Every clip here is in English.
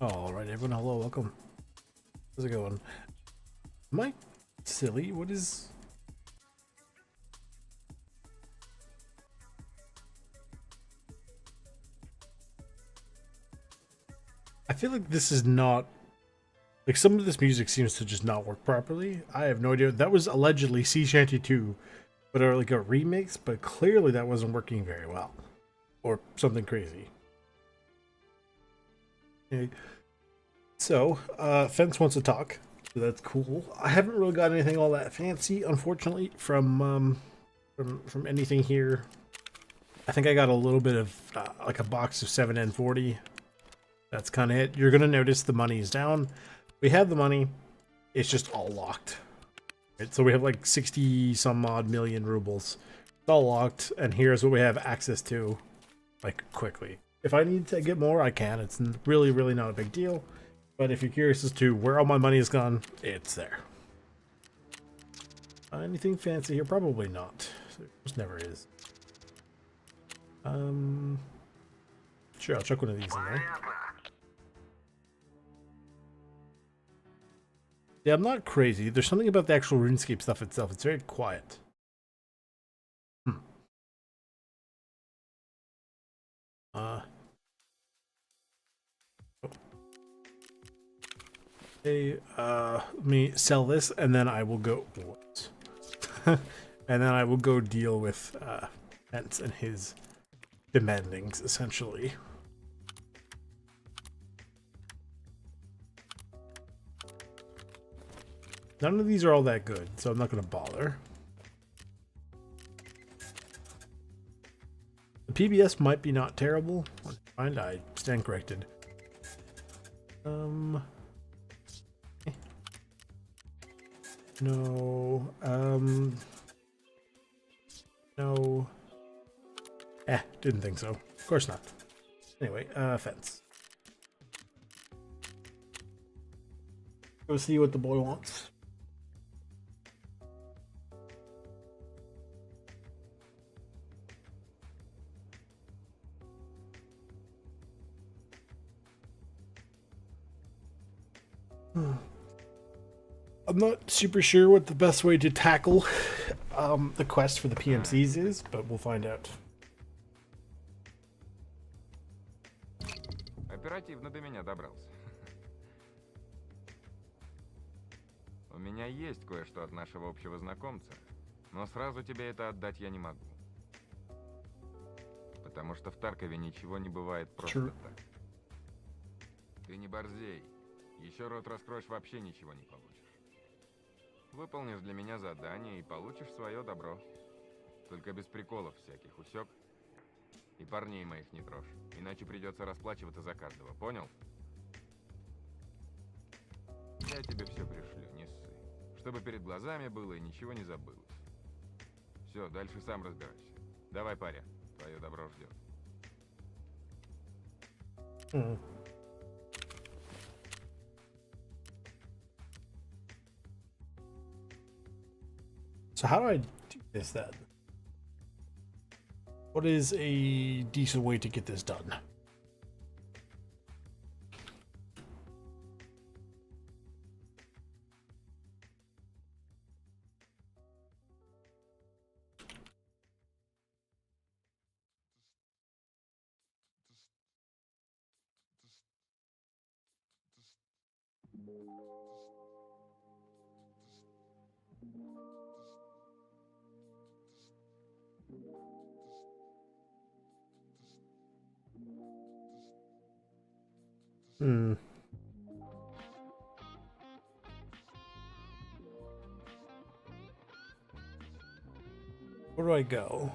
All right, everyone. Hello, welcome. How's it going? Am I silly? What is? I feel like this is not like some of this music seems to just not work properly. I have no idea. That was allegedly Sea Shanty 2, but like a remix, but clearly that wasn't working very well, or something crazy. Okay. So, Fence wants to talk. So that's cool. I haven't really got anything all that fancy, unfortunately, from anything here. I think I got a little bit of like a box of 7N40. That's kind of it. You're gonna notice the money is down. We have the money. It's just all locked. Right? So we have like 60 some odd million rubles. It's all locked, and here's what we have access to, like quickly. If I need to get more, I can. It's really, really not a big deal. But if you're curious as to where all my money has gone, it's there. Anything fancy here? Probably not. There just never is. Sure, I'll chuck one of these in there. Yeah, I'm not crazy. There's something about the actual RuneScape stuff itself. It's very quiet. Okay, let me sell this, and then I will go. What? And then I will go deal with Pence and his demandings, essentially. None of these are all that good, so I'm not going to bother. The PBS might be not terrible. Find I stand corrected. No. No. Didn't think so. Of course not. Anyway, Fence. Go see what the boy wants. I'm not super sure what the best way to tackle the quest for the PMCs is, but we'll find out. Оперативно до меня добрался. У меня есть кое-что от нашего общего знакомца, но сразу тебе это отдать я не могу. Потому что в Таркове ничего не бывает просто так. Ты не борзей. Еще рот раскроешь, вообще ничего не получишь. Выполнишь для меня задание и получишь свое добро. Только без приколов всяких, усек? И парней моих не трожь, иначе придется расплачиваться за каждого, понял? Я тебе все пришлю, не ссы. Чтобы перед глазами было и ничего не забылось. Все, дальше сам разбирайся. Давай, паря, твое добро ждет. So how do I do this then? What is a decent way to get this done? Where do I go?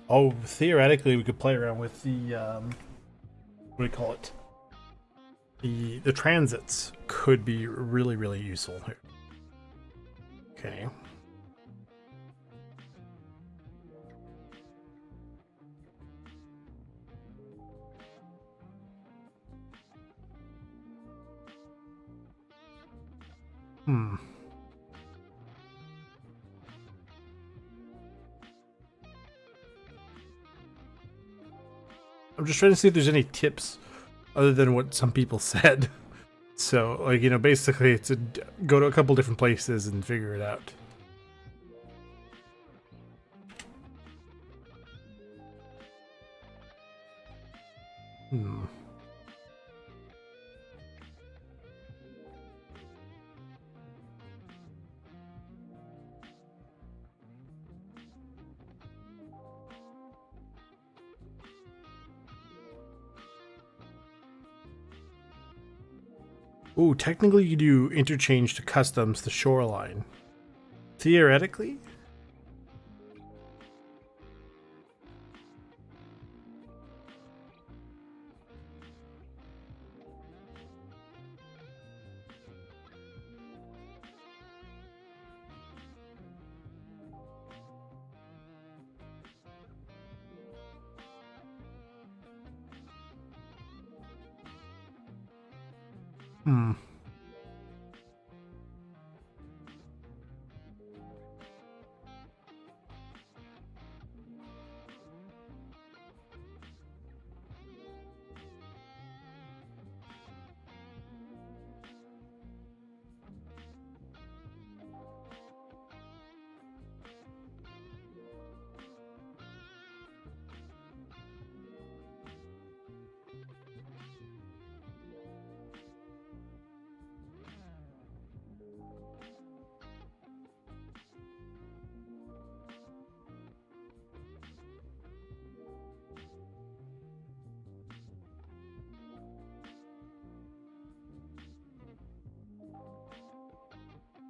Oh, theoretically, we could play around with the what do you call it? The transits could be really, really useful here. Okay. Hmm. I'm just trying to see if there's any tips other than what some people said. So, like, you know, basically it's a go to a couple different places and figure it out. Hmm. Ooh, technically you do interchange to customs the shoreline. Theoretically? Hmm.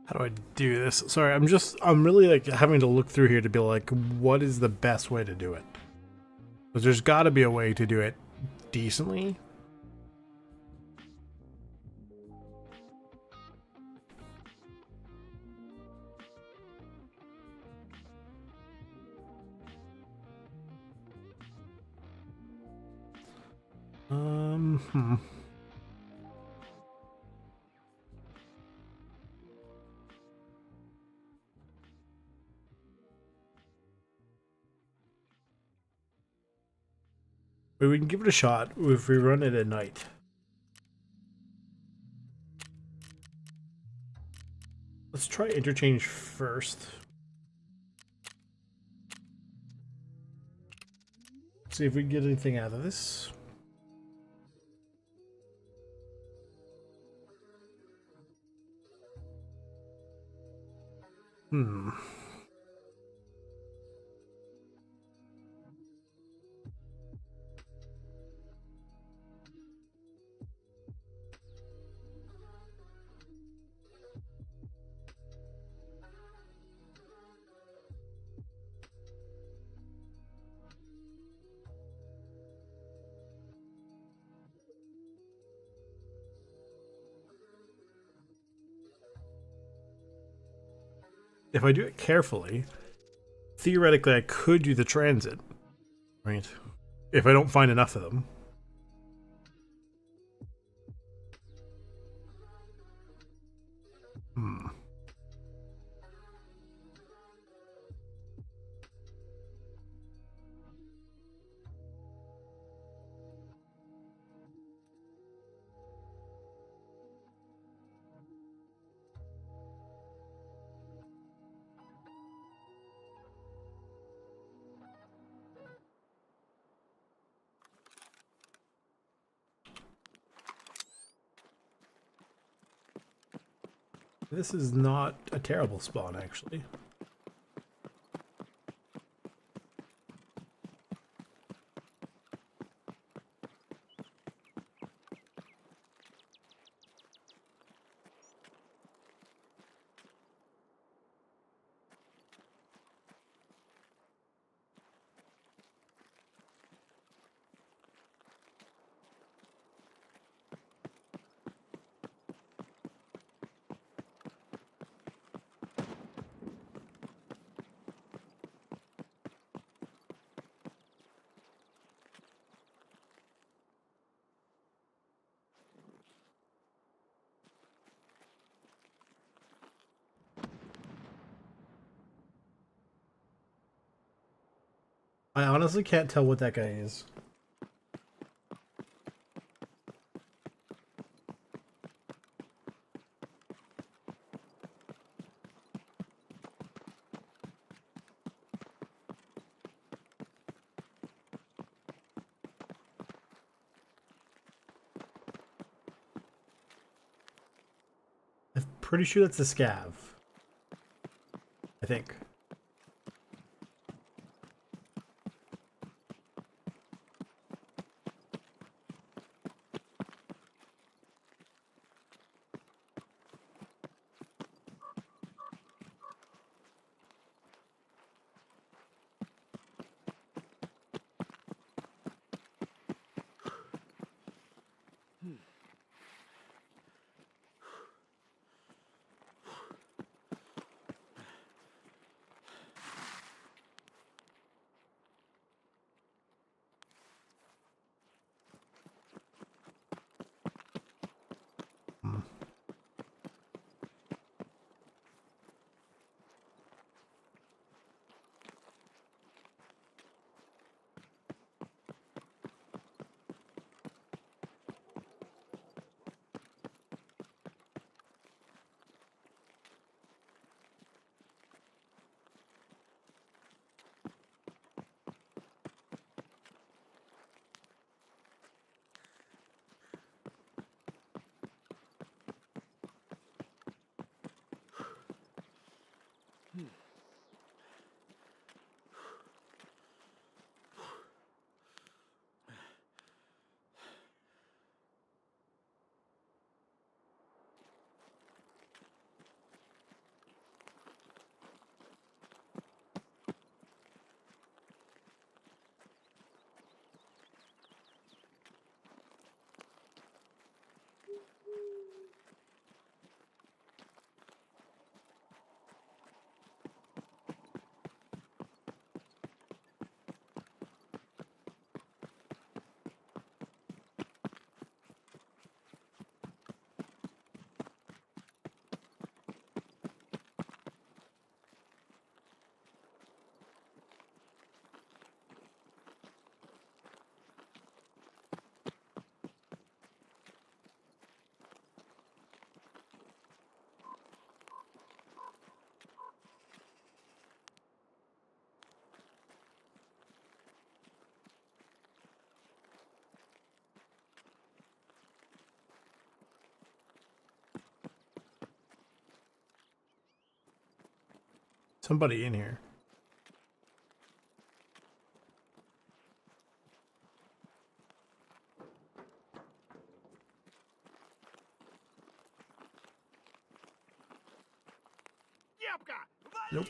How do I do this? Sorry, I'm really like having to look through here to be like, what is the best way to do it? Because there's got to be a way to do it decently. Hmm. But we can give it a shot if we run it at night. Let's try interchange first. See if we can get anything out of this. Hmm. If I do it carefully, theoretically I could do the transit, right? If I don't find enough of them. Hmm. This is not a terrible spawn, actually. I honestly can't tell what that guy is. I'm pretty sure that's a scav. I think. Somebody in here. Nope.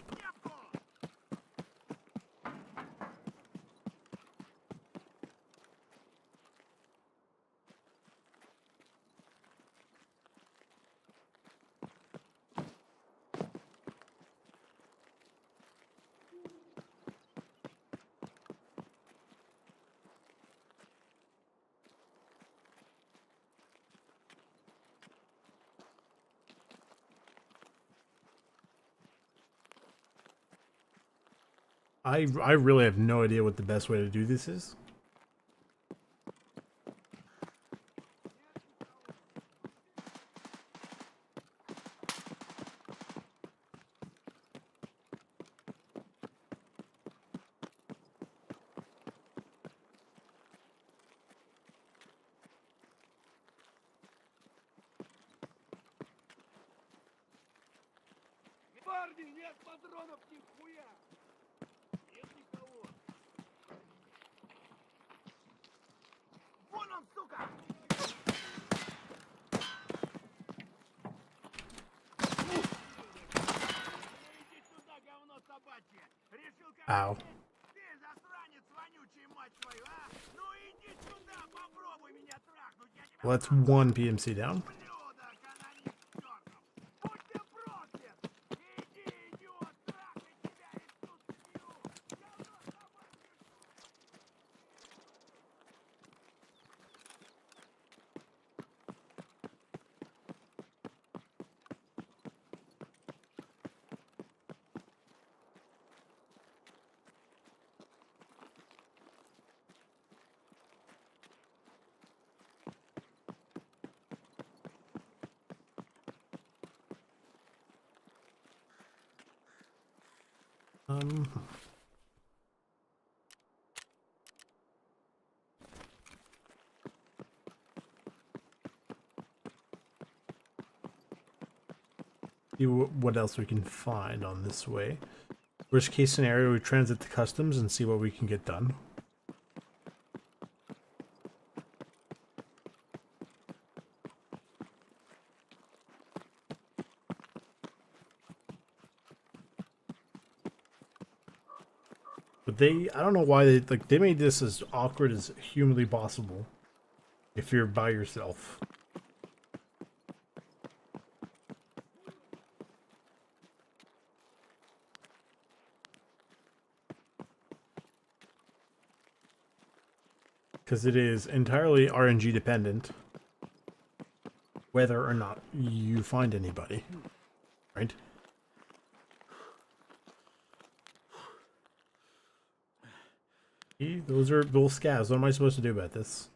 I really have no idea what the best way to do this is. Парни, нет патронов нихуя! Нет никого! Вон он, сука! Иди сюда, говно собачье! Решил Ow. Ты, засранец вонючий, мать твою, а? Ну иди сюда, попробуй меня трахнуть, я тебя... Well, that's one PMC down. Блюдо, канонист чёртов! Будь ты проклят! Иди, идиот, трахай тебя и тут бью! Говно собачье! See what else we can find on this way. Worst case scenario, we transit to customs and see what we can get done. But I don't know why they made this as awkward as humanly possible if you're by yourself. Because it is entirely RNG dependent whether or not you find anybody, right? See, those are both scavs. What am I supposed to do about this?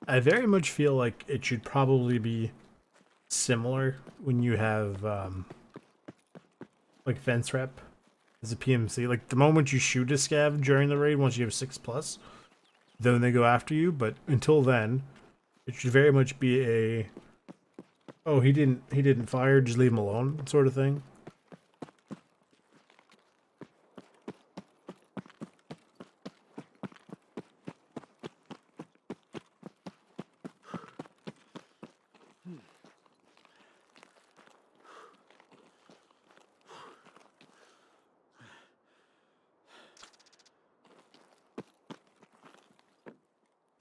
I very much feel like it should probably be similar when you have like fence rep as a PMC. Like the moment you shoot a scav during the raid, once you have 6+, then they go after you. But until then, it should very much be a oh he didn't fire, just leave him alone sort of thing.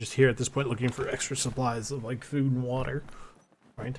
Just here at this point looking for extra supplies of like food and water, right?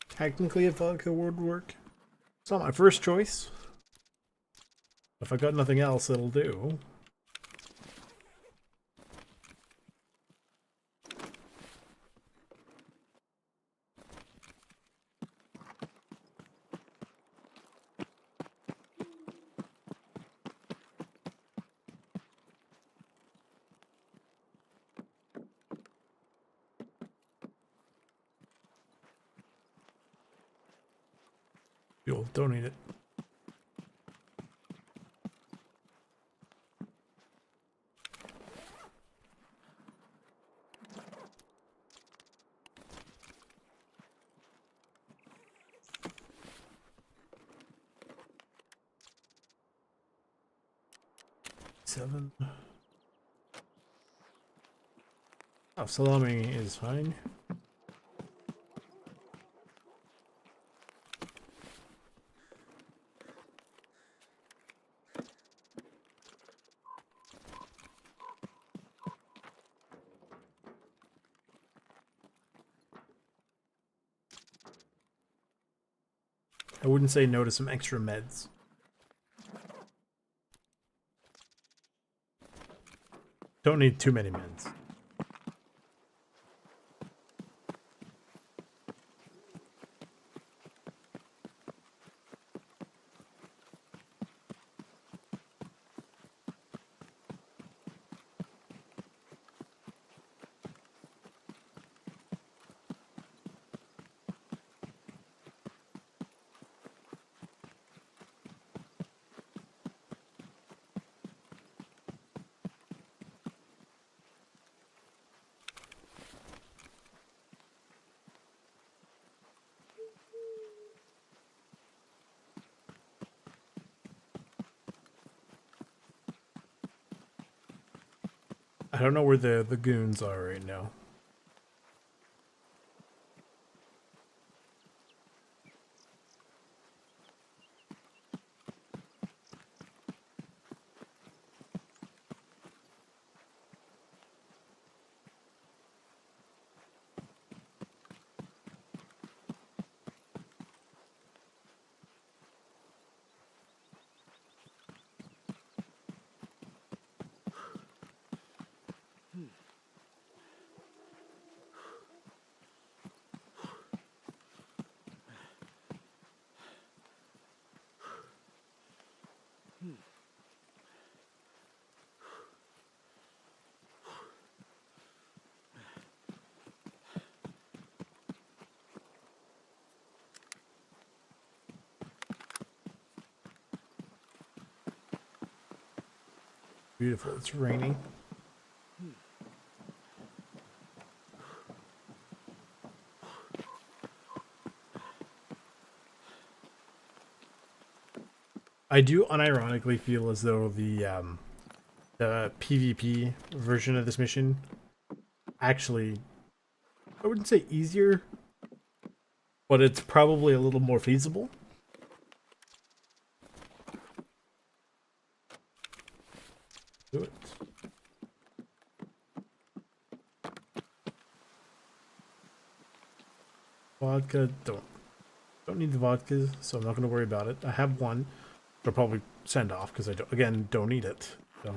Technically a vodka would work. It's not my first choice. If I got nothing else, it'll do. You'll donate it. Seven. Oh, salami is fine. I wouldn't say no to some extra meds. Don't need too many meds. I don't know where the goons are right now. Beautiful. It's raining. I do unironically feel as though the PvP version of this mission actually, I wouldn't say easier, but it's probably a little more feasible. Do it. Vodka, don't need the vodka, so I'm not going to worry about it. I have one. I'll probably send off because I don't, again, don't need it. So.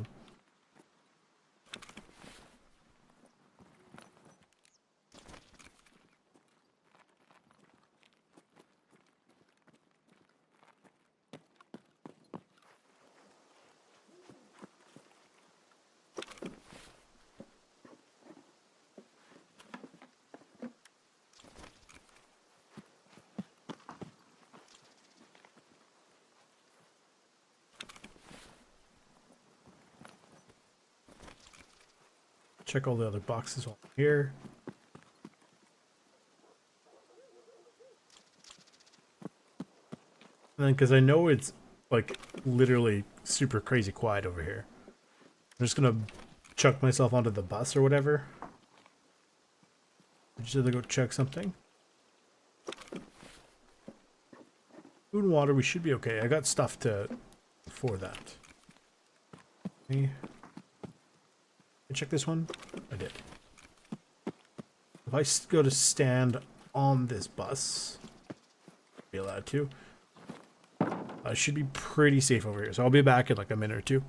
Check all the other boxes while I'm here. And then, because I know it's like literally super crazy quiet over here, I'm just gonna chuck myself onto the bus or whatever. Just have to go check something. Food and water, we should be okay. I got stuff for that. Okay. Check this one. I did. If I go to stand on this bus, be allowed to. I should be pretty safe over here. So I'll be back in like a minute or two.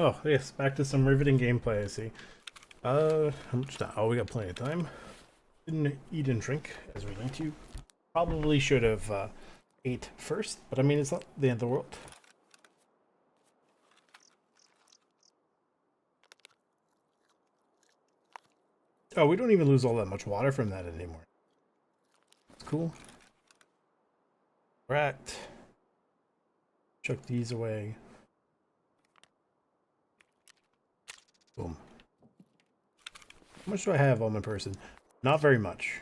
Oh, yes, back to some riveting gameplay, I see. How much time? Oh, we got plenty of time. Didn't eat and drink as we need to. Probably should have ate first, but I mean, it's not the end of the world. Oh, we don't even lose all that much water from that anymore. It's cool. Correct. Chuck these away. Boom. How much do I have on my person? Not very much.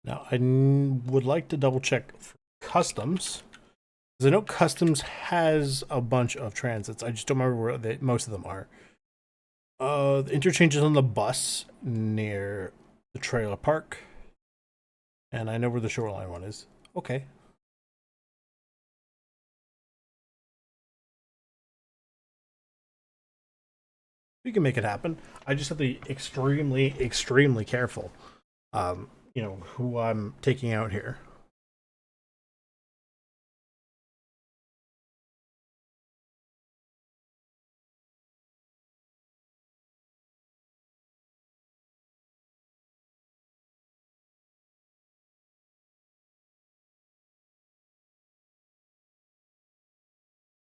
Now, I would like to double check for customs. Because I know customs has a bunch of transits. I just don't remember where most of them are. The interchange is on the bus near the trailer park. And I know where the shoreline one is. Okay. We can make it happen. I just have to be extremely, extremely careful. You know, who I'm taking out here.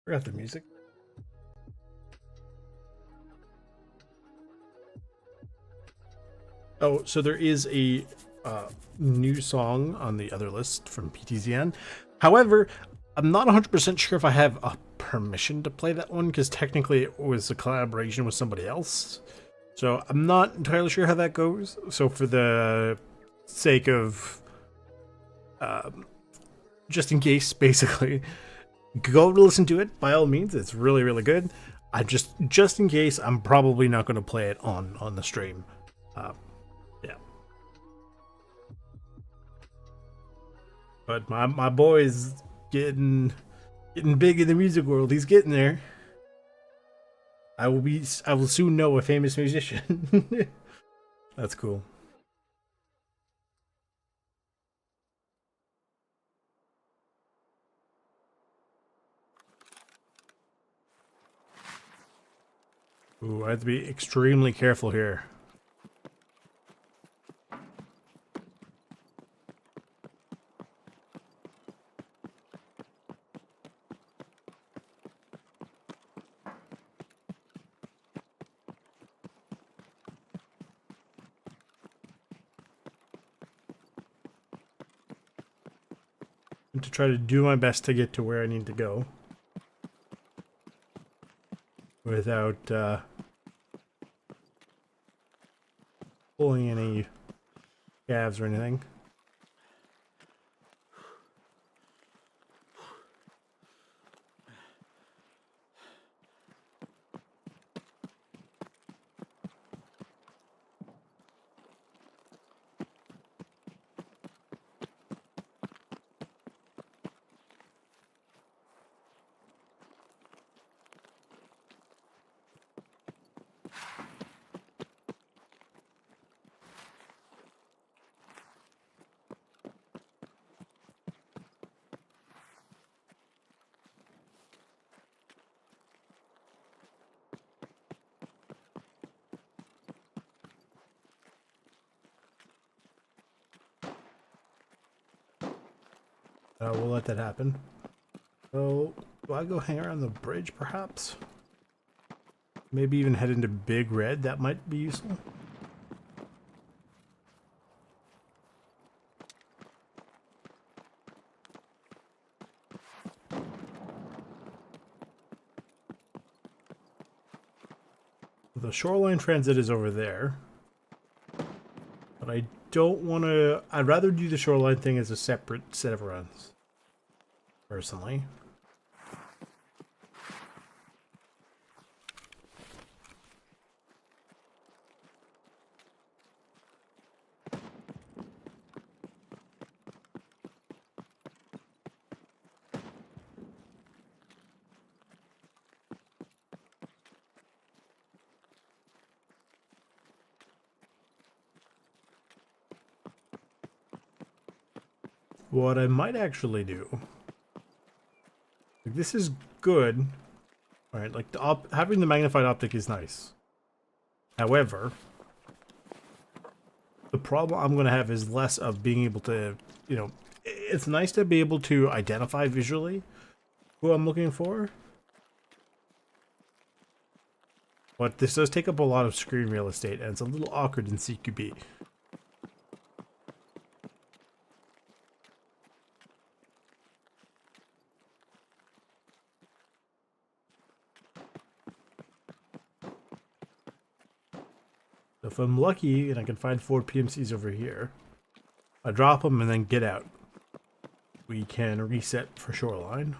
Forgot the music. Oh, so there is a new song on the other list from PTZN. However, I'm not 100% sure if I have a permission to play that one because technically it was a collaboration with somebody else. So I'm not entirely sure how that goes. So for the sake of just in case, basically, go listen to it by all means. It's really, really good. I just in case, I'm probably not going to play it on the stream. Yeah. But my boy's getting big in the music world. He's getting there. I will soon know a famous musician. That's cool. Ooh, I have to be extremely careful here. To try to do my best to get to where I need to go without pulling any calves or anything. We'll let that happen. So, do I go hang around the bridge, perhaps? Maybe even head into Big Red. That might be useful. The shoreline transit is over there. But I don't want to... I'd rather do the shoreline thing as a separate set of runs. Personally. What I might actually do, like, this is good. All right, like having the magnified optic is nice. However, the problem I'm going to have is less of being able to, you know, it's nice to be able to identify visually who I'm looking for. But this does take up a lot of screen real estate, and it's a little awkward in CQB. So if I'm lucky and I can find 4 PMCs over here, I drop them and then get out. We can reset for shoreline.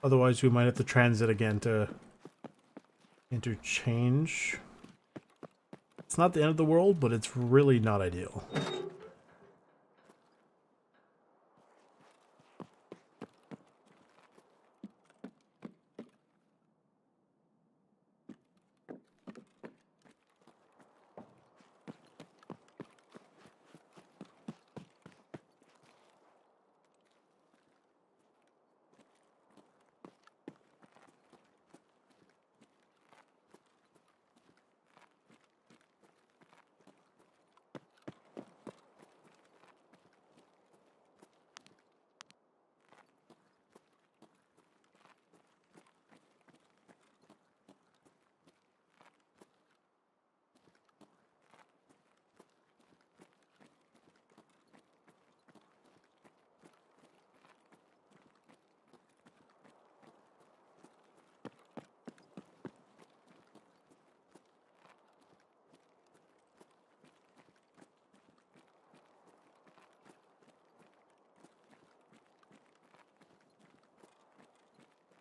Otherwise, we might have to transit again to interchange. It's not the end of the world, but it's really not ideal.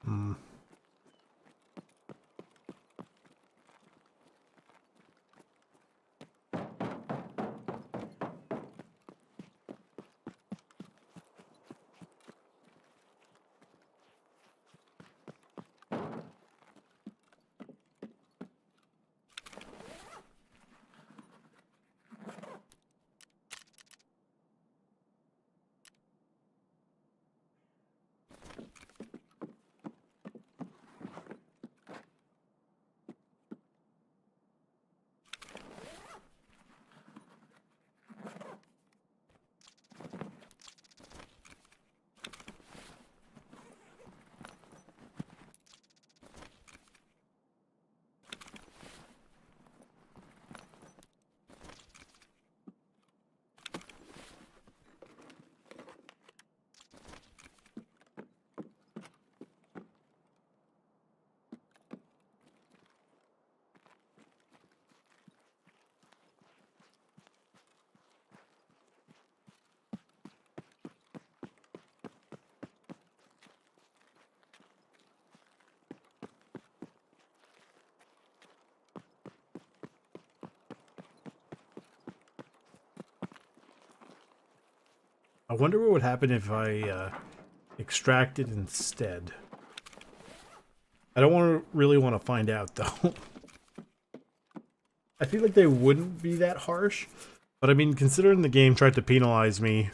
Hmm. I wonder what would happen if I extracted instead. I don't really want to find out though. I feel like they wouldn't be that harsh, but I mean, considering the game tried to penalize me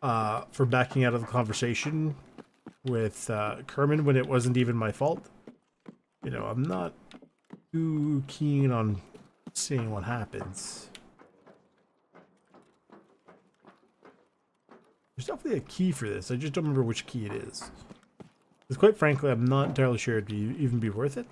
for backing out of the conversation with Kerman when it wasn't even my fault, you know, I'm not too keen on seeing what happens. There's definitely a key for this. I just don't remember which key it is. Because quite frankly, I'm not entirely sure it'd even be worth it.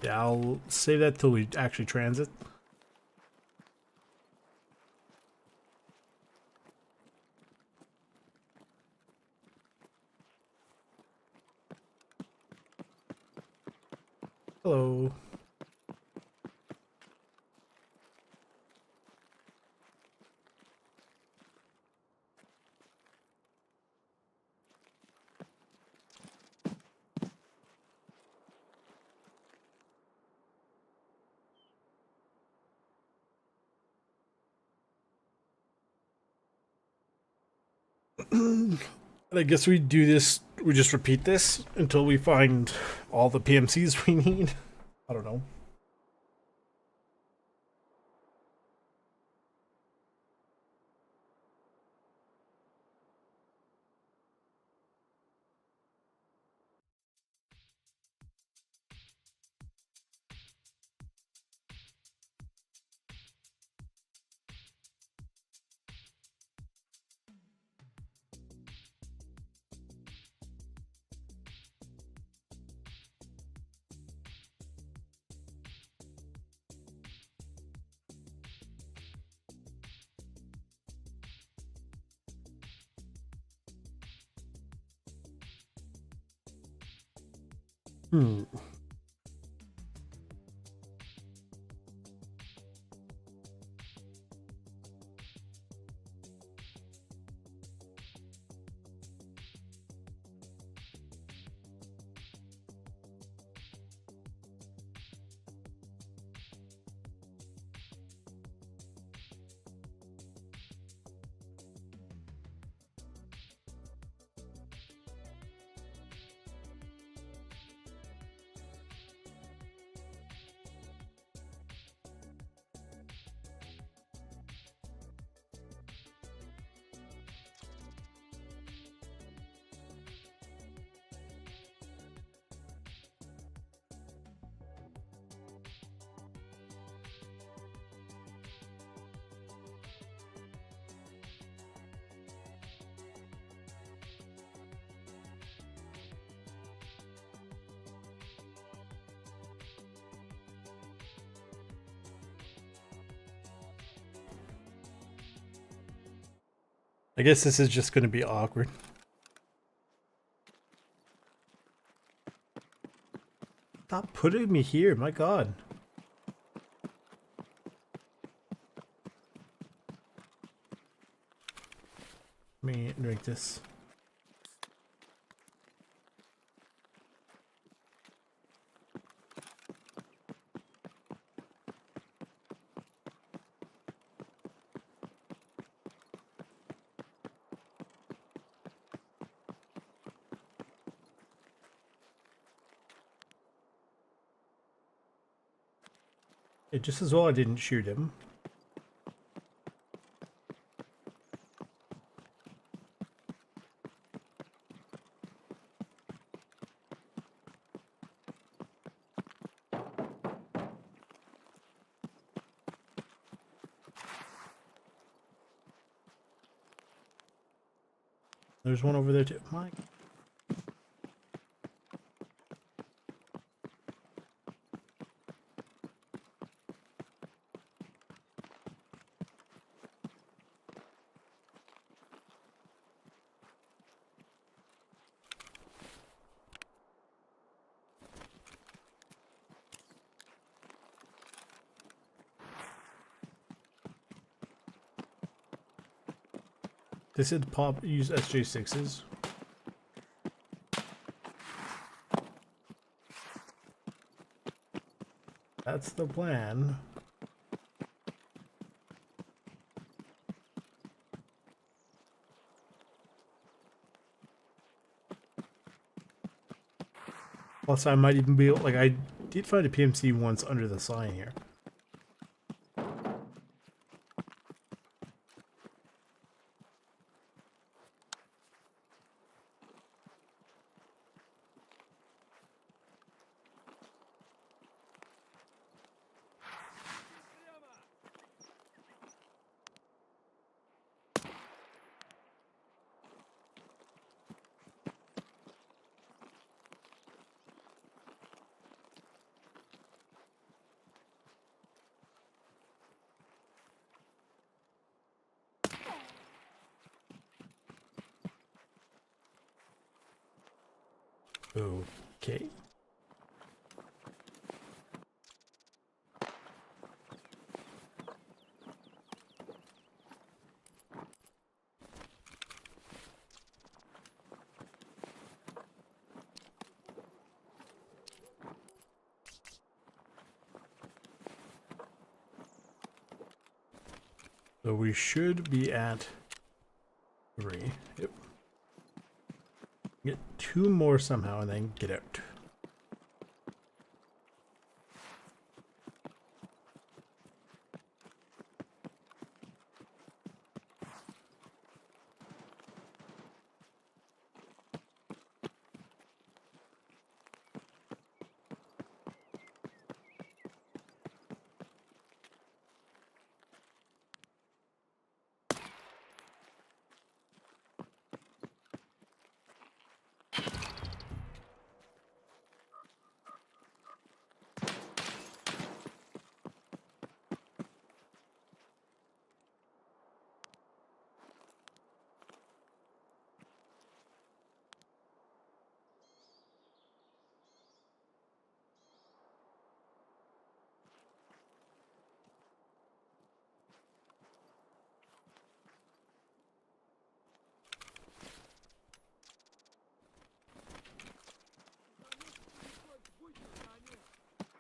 Yeah, I'll save that till we actually transit. Hello. I guess we do this, we just repeat this until we find all the PMCs we need. I don't know. Hmm. I guess this is just going to be awkward. Stop putting me here, my god. Let me drink this. It just as well I didn't shoot him. There's one over there too. My. They said pop use SJ6s. That's the plan. Plus, I might even be able, like, I did find a PMC once under the sign here. Okay. So we should be at 3. Yep. Get 2 more somehow and then get out.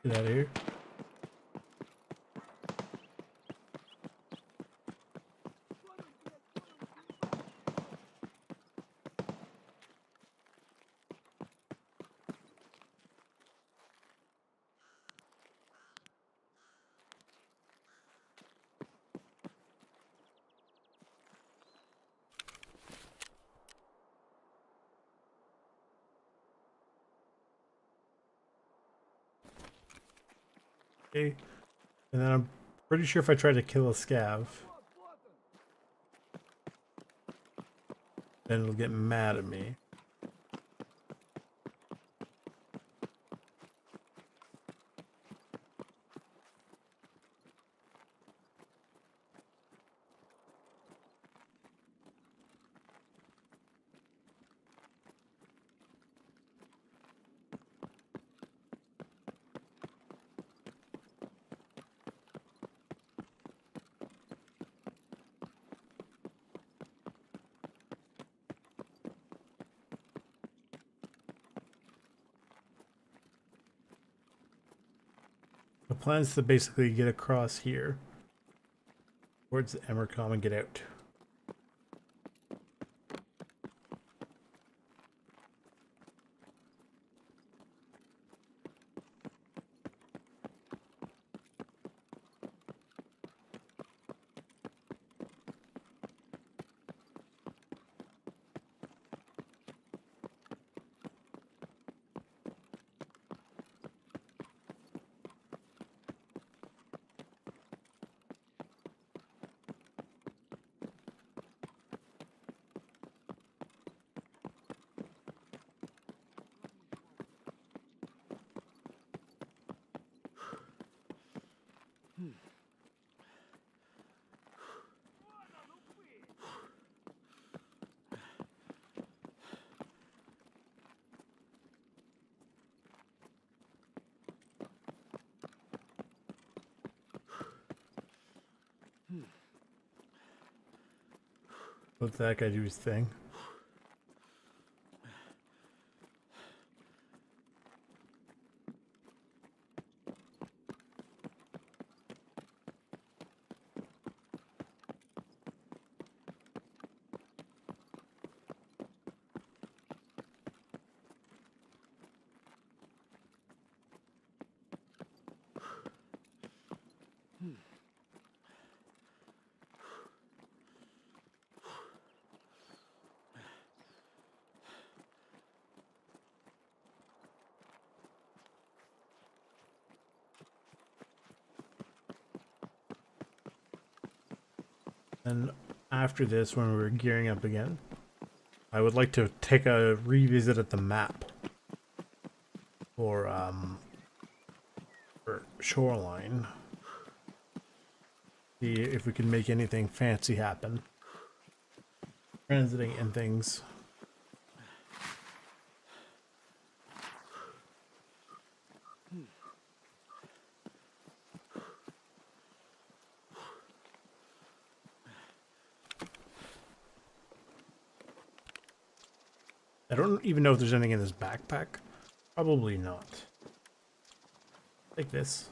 Get out of here. Okay. And then I'm pretty sure if I try to kill a scav, then it'll get mad at me. The plan is to basically get across here towards the Emercom and get out. Let that guy do his thing. And after this, when we're gearing up again, I would like to take a revisit at the map for Shoreline. See if we can make anything fancy happen. Transiting and things. I don't even know if there's anything in this backpack. Probably not. Like this.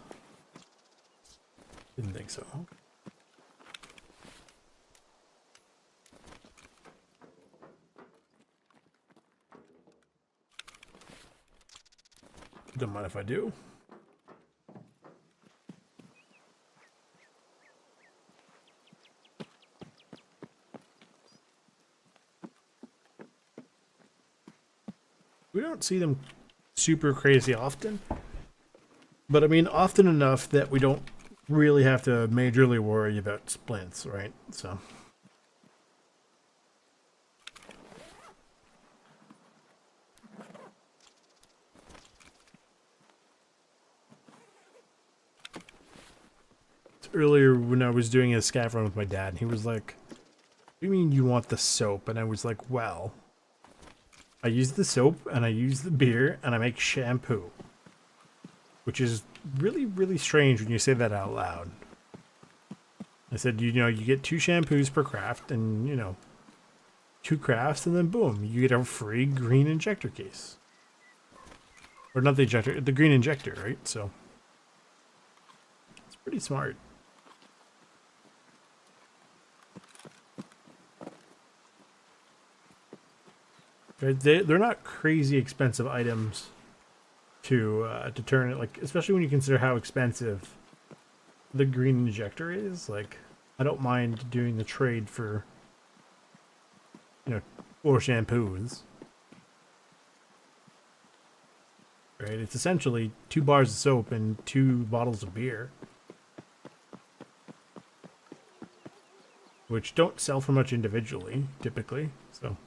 Didn't think so. Don't mind if I do. We don't see them super crazy often, but I mean often enough that we don't really have to majorly worry about splints, right? So earlier when I was doing a scav run with my dad, he was like, "What do you mean you want the soap?" And I was like, "Well, I use the soap and I use the beer and I make shampoo." Which is really, really strange when you say that out loud. I said, you know, you get 2 shampoos per craft and, you know, 2 crafts and then boom, you get a free green injector case. Or not the injector, the green injector, right? So it's pretty smart. Right? They're not crazy expensive items to turn it, like, especially when you consider how expensive the green injector is. Like, I don't mind doing the trade for, you know, 4 shampoos. Right? It's essentially 2 bars of soap and 2 bottles of beer, which don't sell for much individually, typically. So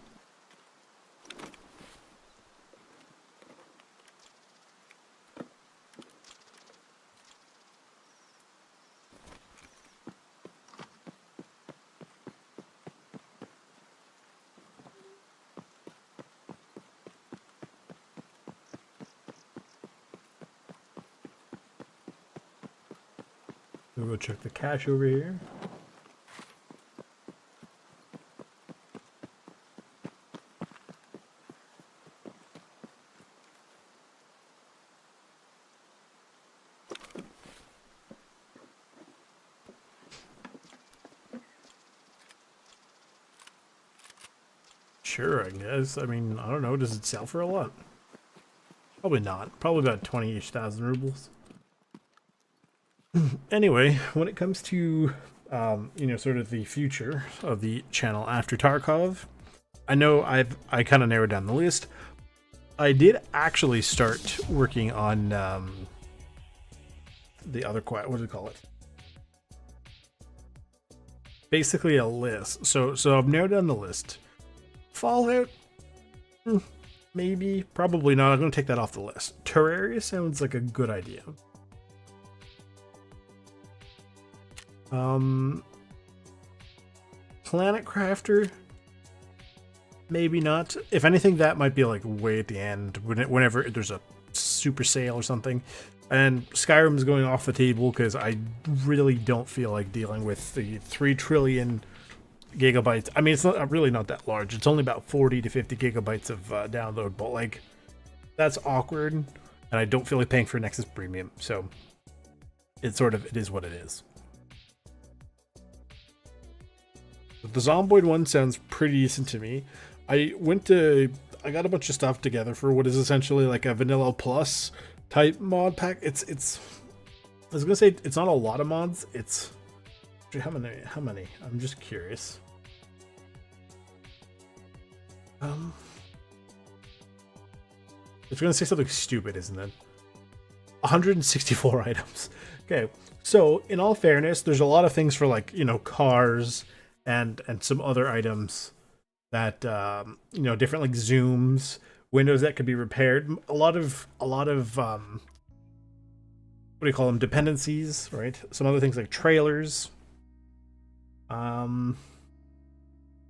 we'll go check the cache over here. Sure, I guess. I mean, I don't know. Does it sell for a lot? Probably not. Probably about 20-ish thousand rubles. Anyway, when it comes to, you know, sort of the future of the channel after Tarkov, I know I kind of narrowed down the list. I did actually start working on the other what do you call it? Basically a list. So I've narrowed down the list. Fallout, maybe, probably not. I'm going to take that off the list. Terraria sounds like a good idea. Planet Crafter, maybe not. If anything, that might be like way at the end, whenever there's a super sale or something. And Skyrim's going off the table because I really don't feel like dealing with the 3 trillion gigabytes. I mean, it's not really not that large. It's only about 40 to 50 gigabytes of download, but like that's awkward, and I don't feel like paying for Nexus Premium. So it is what it is. But the Zomboid one sounds pretty decent to me. I got a bunch of stuff together for what is essentially like a vanilla plus type mod pack. It's I was gonna say it's not a lot of mods. It's how many? I'm just curious. It's gonna say something stupid, isn't it? 164 items. Okay, so in all fairness, there's a lot of things for, like, you know, cars and some other items that you know, different like zooms, windows that could be repaired. A lot of what do you call them? Dependencies, right? Some other things like trailers.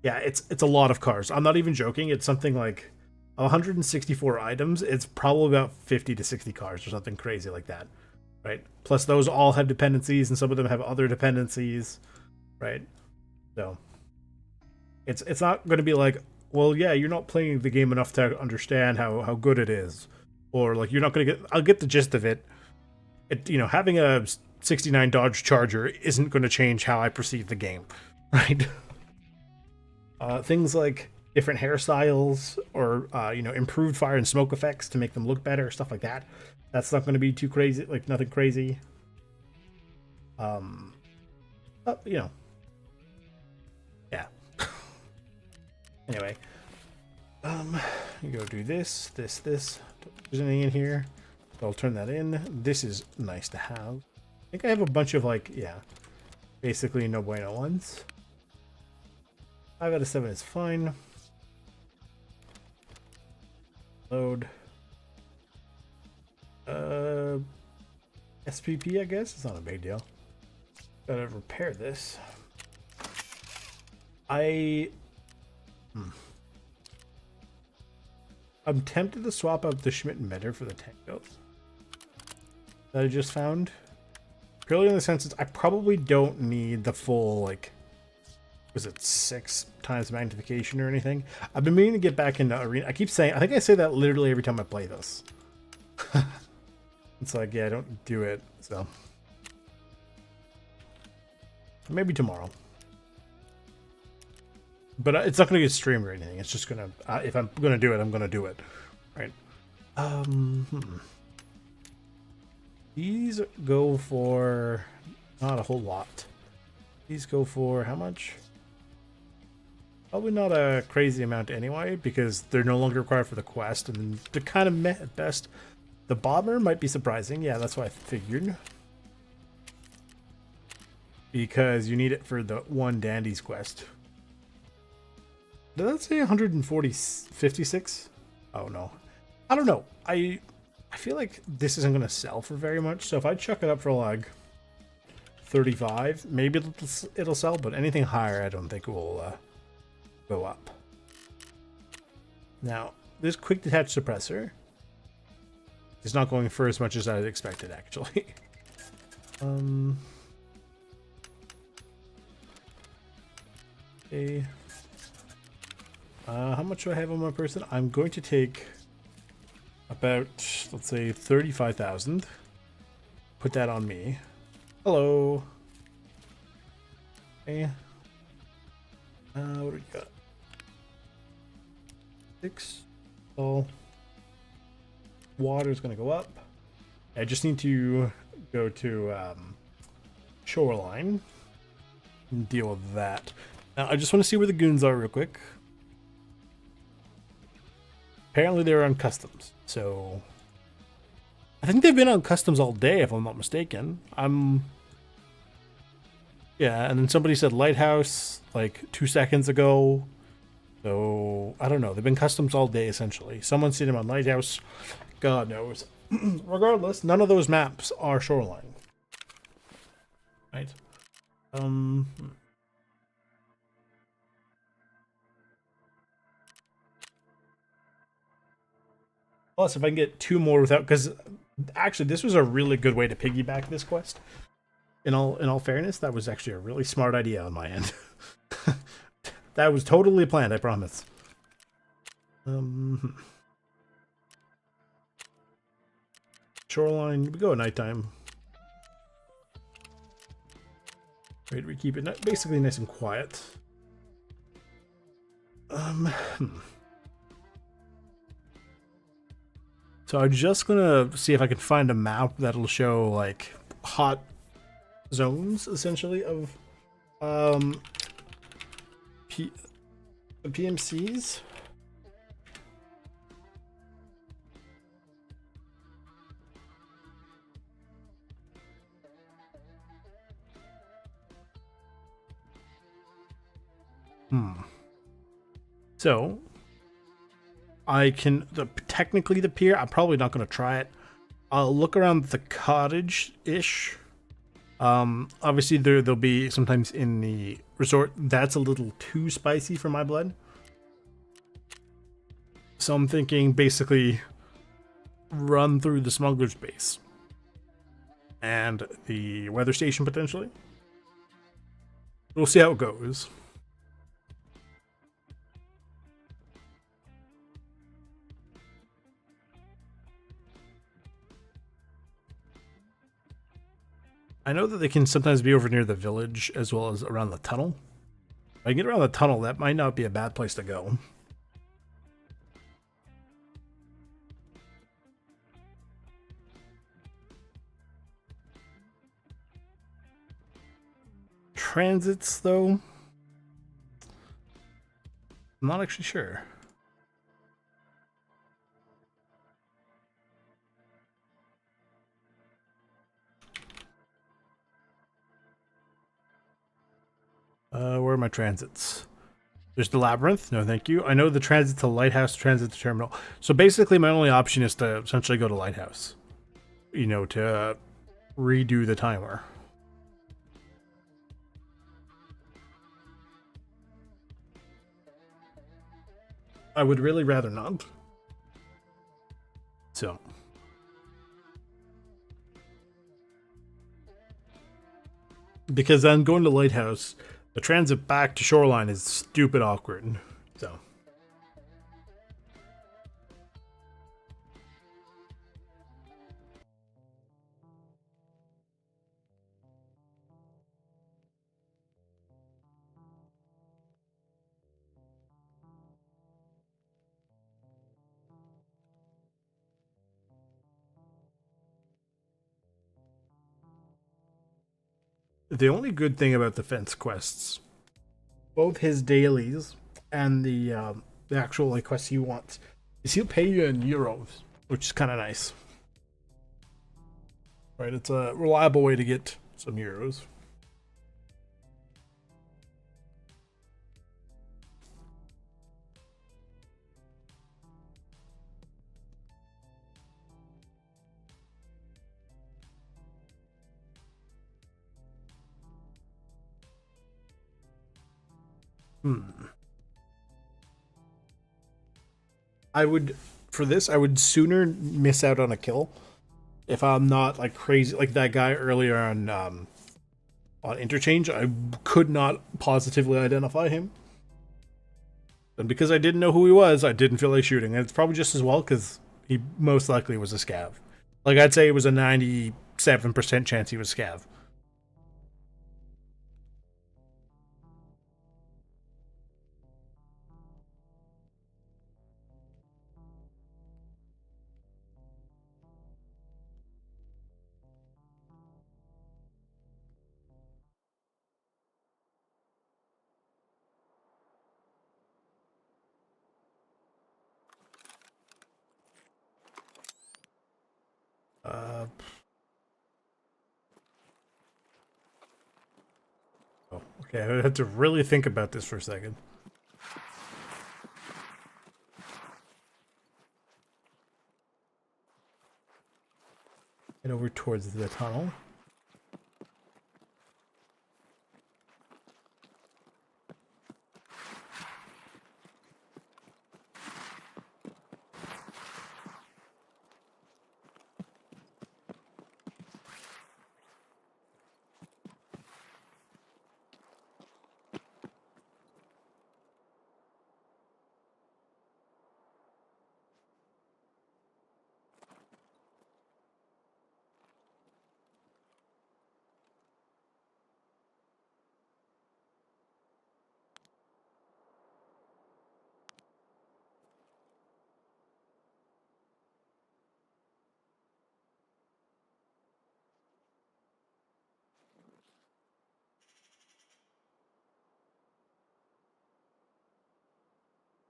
Yeah, it's a lot of cars. I'm not even joking. It's something like 164 items. It's probably about 50 to 60 cars or something crazy like that, right? Plus those all have dependencies, and some of them have other dependencies, right? So it's not going to be like well, yeah, you're not playing the game enough to understand how good it is, or like you're not gonna get. I'll get the gist of it. Having a 69 Dodge Charger isn't going to change how I perceive the game, right? Things like different hairstyles or improved fire and smoke effects to make them look better, stuff like that. That's not going to be too crazy, like nothing crazy. Yeah. Anyway, you go do this. There's anything in here. I'll turn that in. This is nice to have. I think I have a bunch of basically no bueno ones. 5 out of 7 is fine. Load. SPP, I guess. It's not a big deal. Gotta repair this. I'm tempted to swap out the Schmidt emitter for the Tango that I just found. Purely in the sense that I probably don't need the full, was it 6 times magnification or anything? I've been meaning to get back into Arena. I keep saying, I think I say that literally every time I play this. It's like, yeah, I don't do it, so. Maybe tomorrow. But it's not going to get streamed or anything. It's just going to, if I'm going to do it, I'm going to do it. Right. These go for not a whole lot. These go for how much? Probably not a crazy amount anyway, because they're no longer required for the quest, and they're kind of meh at best. The bomber might be surprising. Yeah, that's what I figured. Because you need it for the one Dandy's quest. Did that say 156? Oh no. I don't know. I feel like this isn't going to sell for very much, so if I chuck it up for like 35, maybe it'll sell, but anything higher I don't think will go up. Now, this quick detach suppressor is not going for as much as I expected, actually. Okay. How much do I have on my person? I'm going to take about, let's say, 35,000. Put that on me. Hello. Okay. What do we got? 6. All. Water's gonna go up. I just need to go to shoreline and deal with that. Now, I just want to see where the goons are real quick. Apparently they're on customs, so I think they've been on customs all day, if I'm not mistaken. Yeah, and then somebody said lighthouse like 2 seconds ago. So I don't know. They've been customs all day essentially. Someone's seen them on lighthouse. God knows. Regardless, none of those maps are shoreline. Right? Plus, if I can get 2 more without, because actually this was a really good way to piggyback this quest. In all fairness, that was actually a really smart idea on my end. That was totally planned, I promise. Shoreline, we go at nighttime. Right, we keep it basically nice and quiet. So I'm just gonna see if I can find a map that'll show like hot zones essentially of PMCs. So I can technically the pier. I'm probably not going to try it. I'll look around the cottage-ish. Obviously there'll be sometimes in the resort. That's a little too spicy for my blood. So I'm thinking basically run through the smuggler's base and the weather station potentially. We'll see how it goes. I know that they can sometimes be over near the village as well as around the tunnel. If I get around the tunnel, that might not be a bad place to go. Transits, though, I'm not actually sure. Where are my transits? There's the labyrinth. No, thank you. I know the transit to lighthouse, transit to terminal. So basically, my only option is to essentially go to lighthouse. You know, to redo the timer. I would really rather not. So. Because then going to lighthouse, the transit back to shoreline is stupid awkward. So. The only good thing about the fence quests, both his dailies and the actual like quests he wants, is he'll pay you in euros, which is kind of nice. Right, it's a reliable way to get some euros. I would, for this, I would sooner miss out on a kill if I'm not like crazy like that guy earlier on interchange. I could not positively identify him, and because I didn't know who he was, I didn't feel like shooting. And it's probably just as well because he most likely was a scav. Like I'd say it was a 97% chance he was scav. Oh, okay, I had to really think about this for a second. Head over towards the tunnel.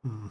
Hmm.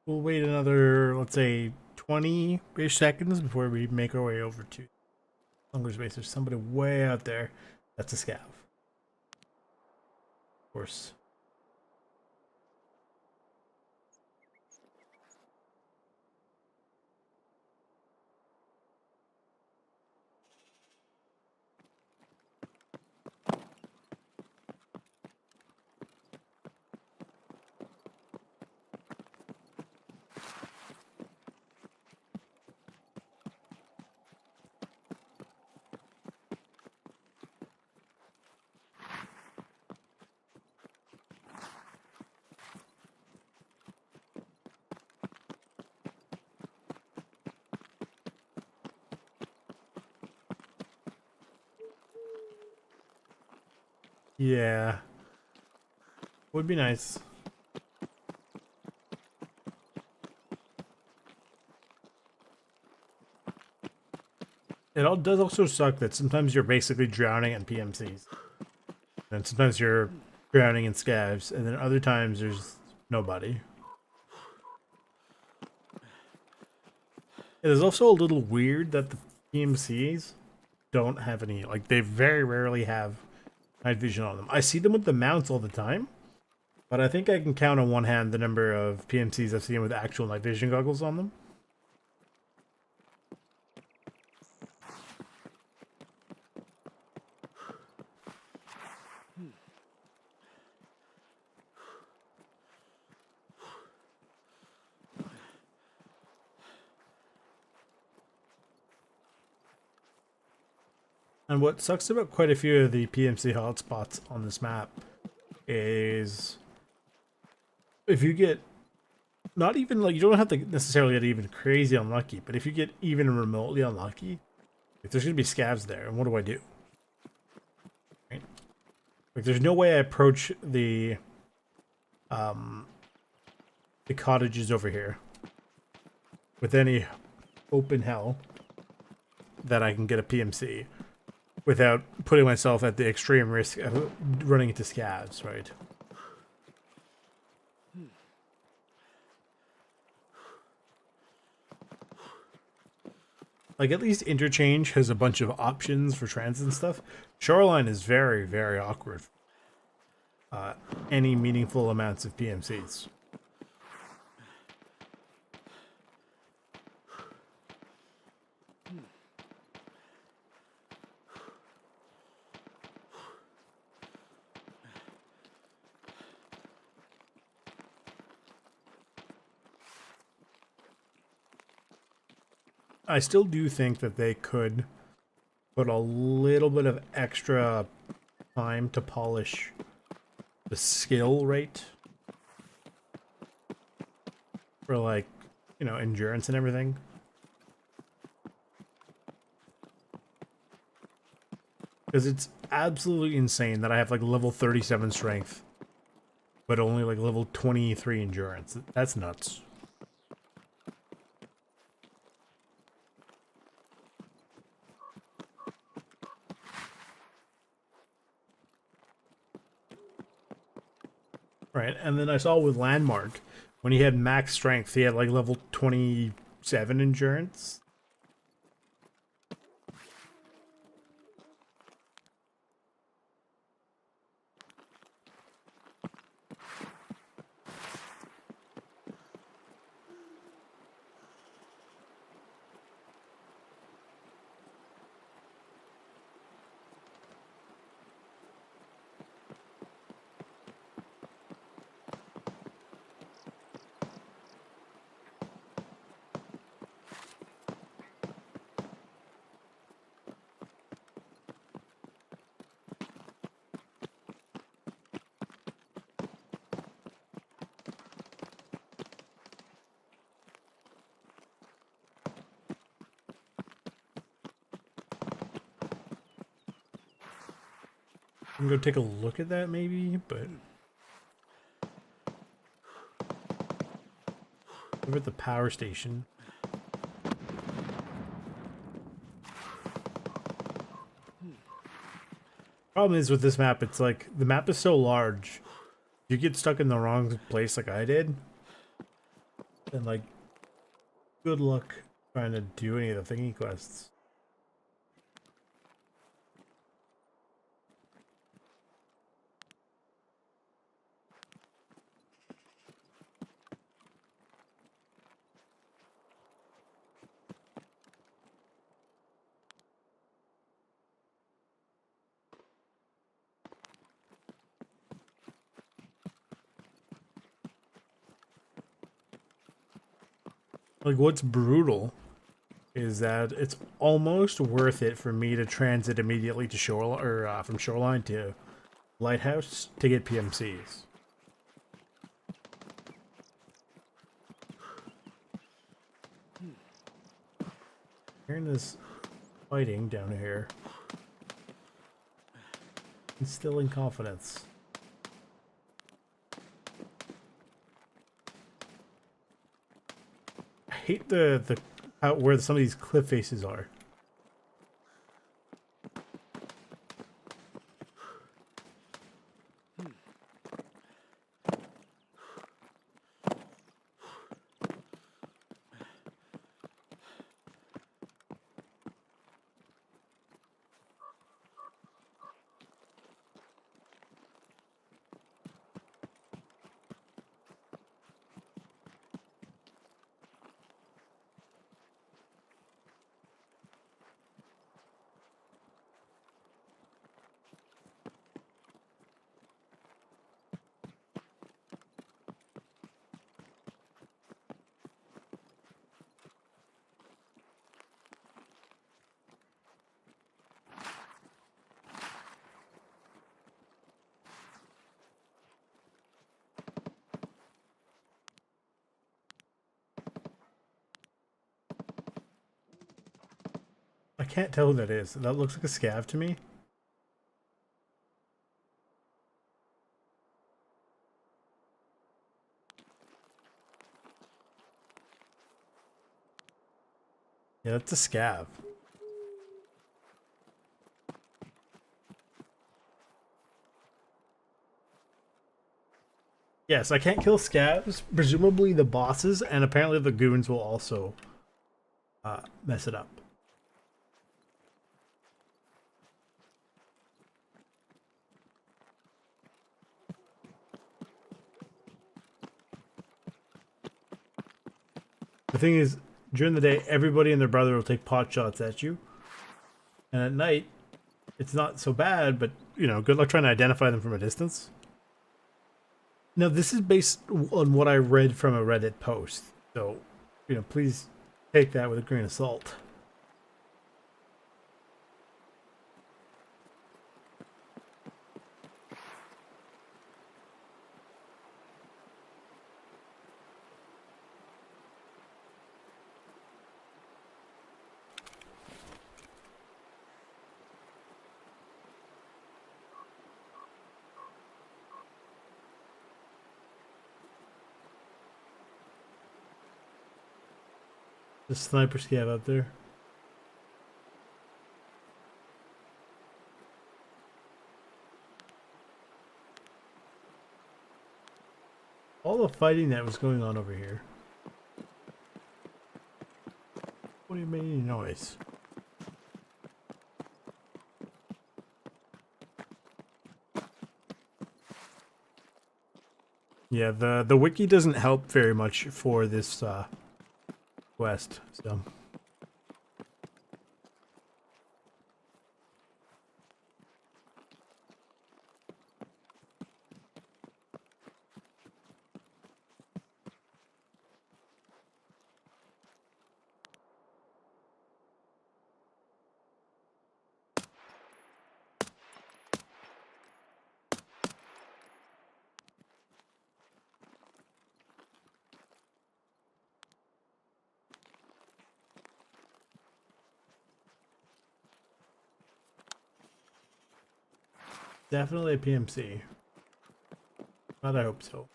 we'll wait another, let's say, 20-ish seconds before we make our way over to Hunger Space. There's somebody way out there. That's a scav. Of course. Yeah. Would be nice. It all does also suck that sometimes you're basically drowning in PMCs. And sometimes you're drowning in scavs, and then other times there's nobody. It is also a little weird that the PMCs don't have any, like, they very rarely have night vision on them. I see them with the mounts all the time, but I think I can count on one hand the number of PMCs I've seen with actual night vision goggles on them. And what sucks about quite a few of the PMC hotspots on this map is if you get not even like you don't have to necessarily get even crazy unlucky, but if you get even remotely unlucky, if there's gonna be scavs there, and what do I do? Right? Like there's no way I approach the cottages over here with any open hell that I can get a PMC without putting myself at the extreme risk of running into scavs, right? Like, at least Interchange has a bunch of options for transit and stuff. Shoreline is very, very awkward. Any meaningful amounts of PMCs. I still do think that they could put a little bit of extra time to polish the skill rate for, like, you know, endurance and everything. Because it's absolutely insane that I have like level 37 strength, but only like level 23 endurance. That's nuts. Right, and then I saw with Landmark, when he had max strength, he had like level 27 endurance. I'm gonna go take a look at that maybe, but over at the power station. Problem is with this map, it's like the map is so large, you get stuck in the wrong place like I did. then like, good luck trying to do any of the thingy quests. Like, what's brutal is that it's almost worth it for me to transit immediately to shoreline, or from shoreline to lighthouse to get PMCs. Hearing this fighting down here, instilling confidence. I hate the how where some of these cliff faces are. I can't tell who that is. That looks like a scav to me. Yeah, that's a scav. Yes, I can't kill scavs. Presumably the bosses, and apparently the goons will also mess it up. The thing is, during the day, everybody and their brother will take pot shots at you. And at night, it's not so bad, but, you know, good luck trying to identify them from a distance. Now, this is based on what I read from a Reddit post. So, you know, please take that with a grain of salt. The sniper scav up there. All the fighting that was going on over here. What do you make any noise? Yeah, the wiki doesn't help very much for this quest, so. Definitely a PMC. But I hope so.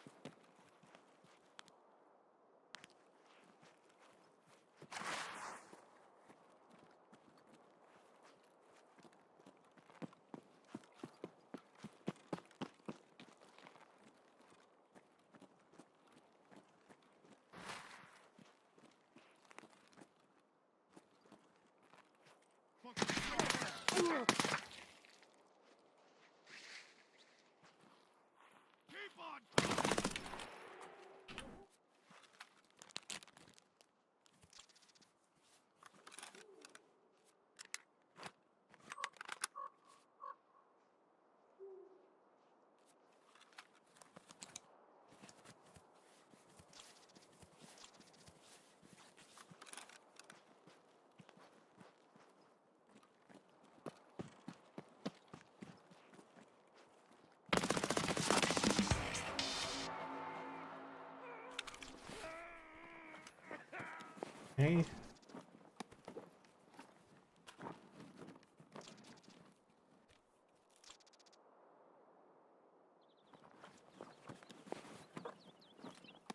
Okay.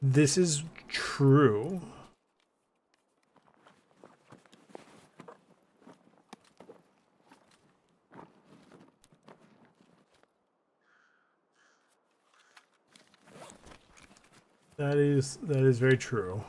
This is true. That is very true.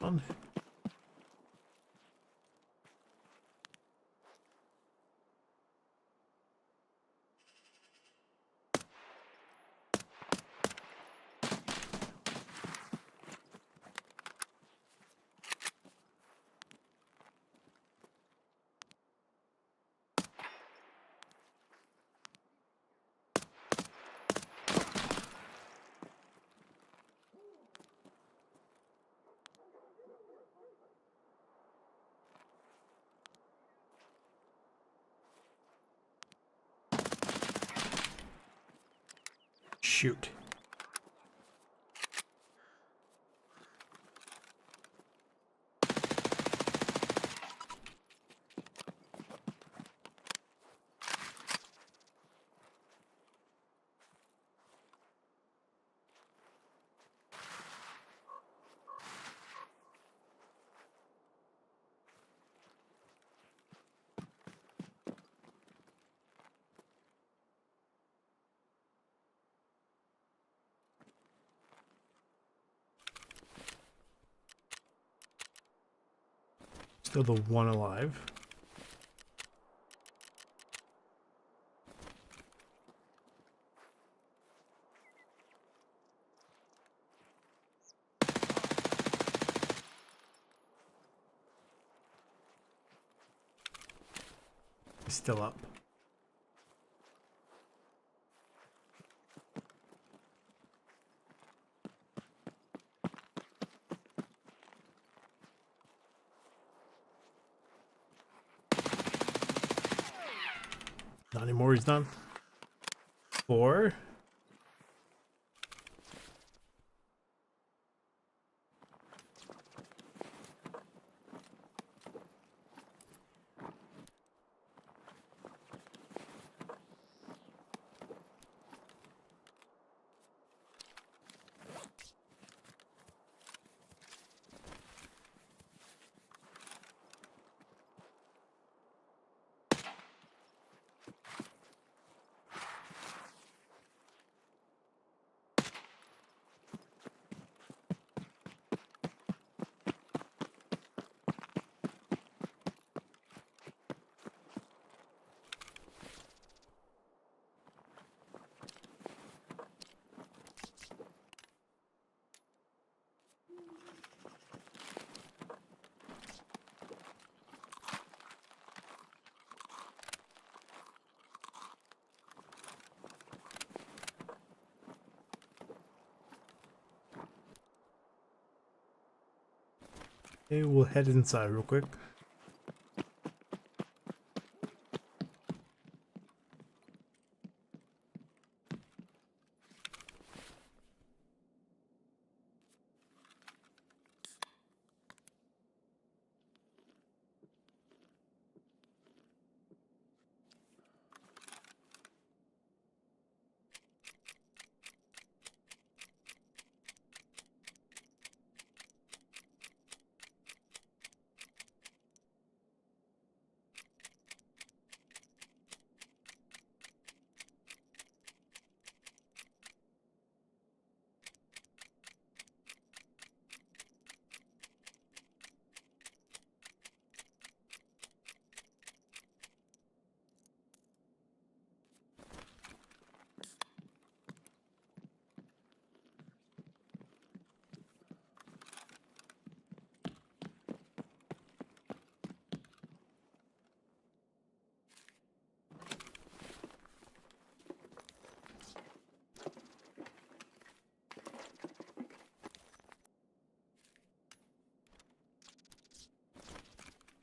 On. Shoot. Still the one alive. He's still up. Not anymore, he's done. 4. Okay, we'll head inside real quick.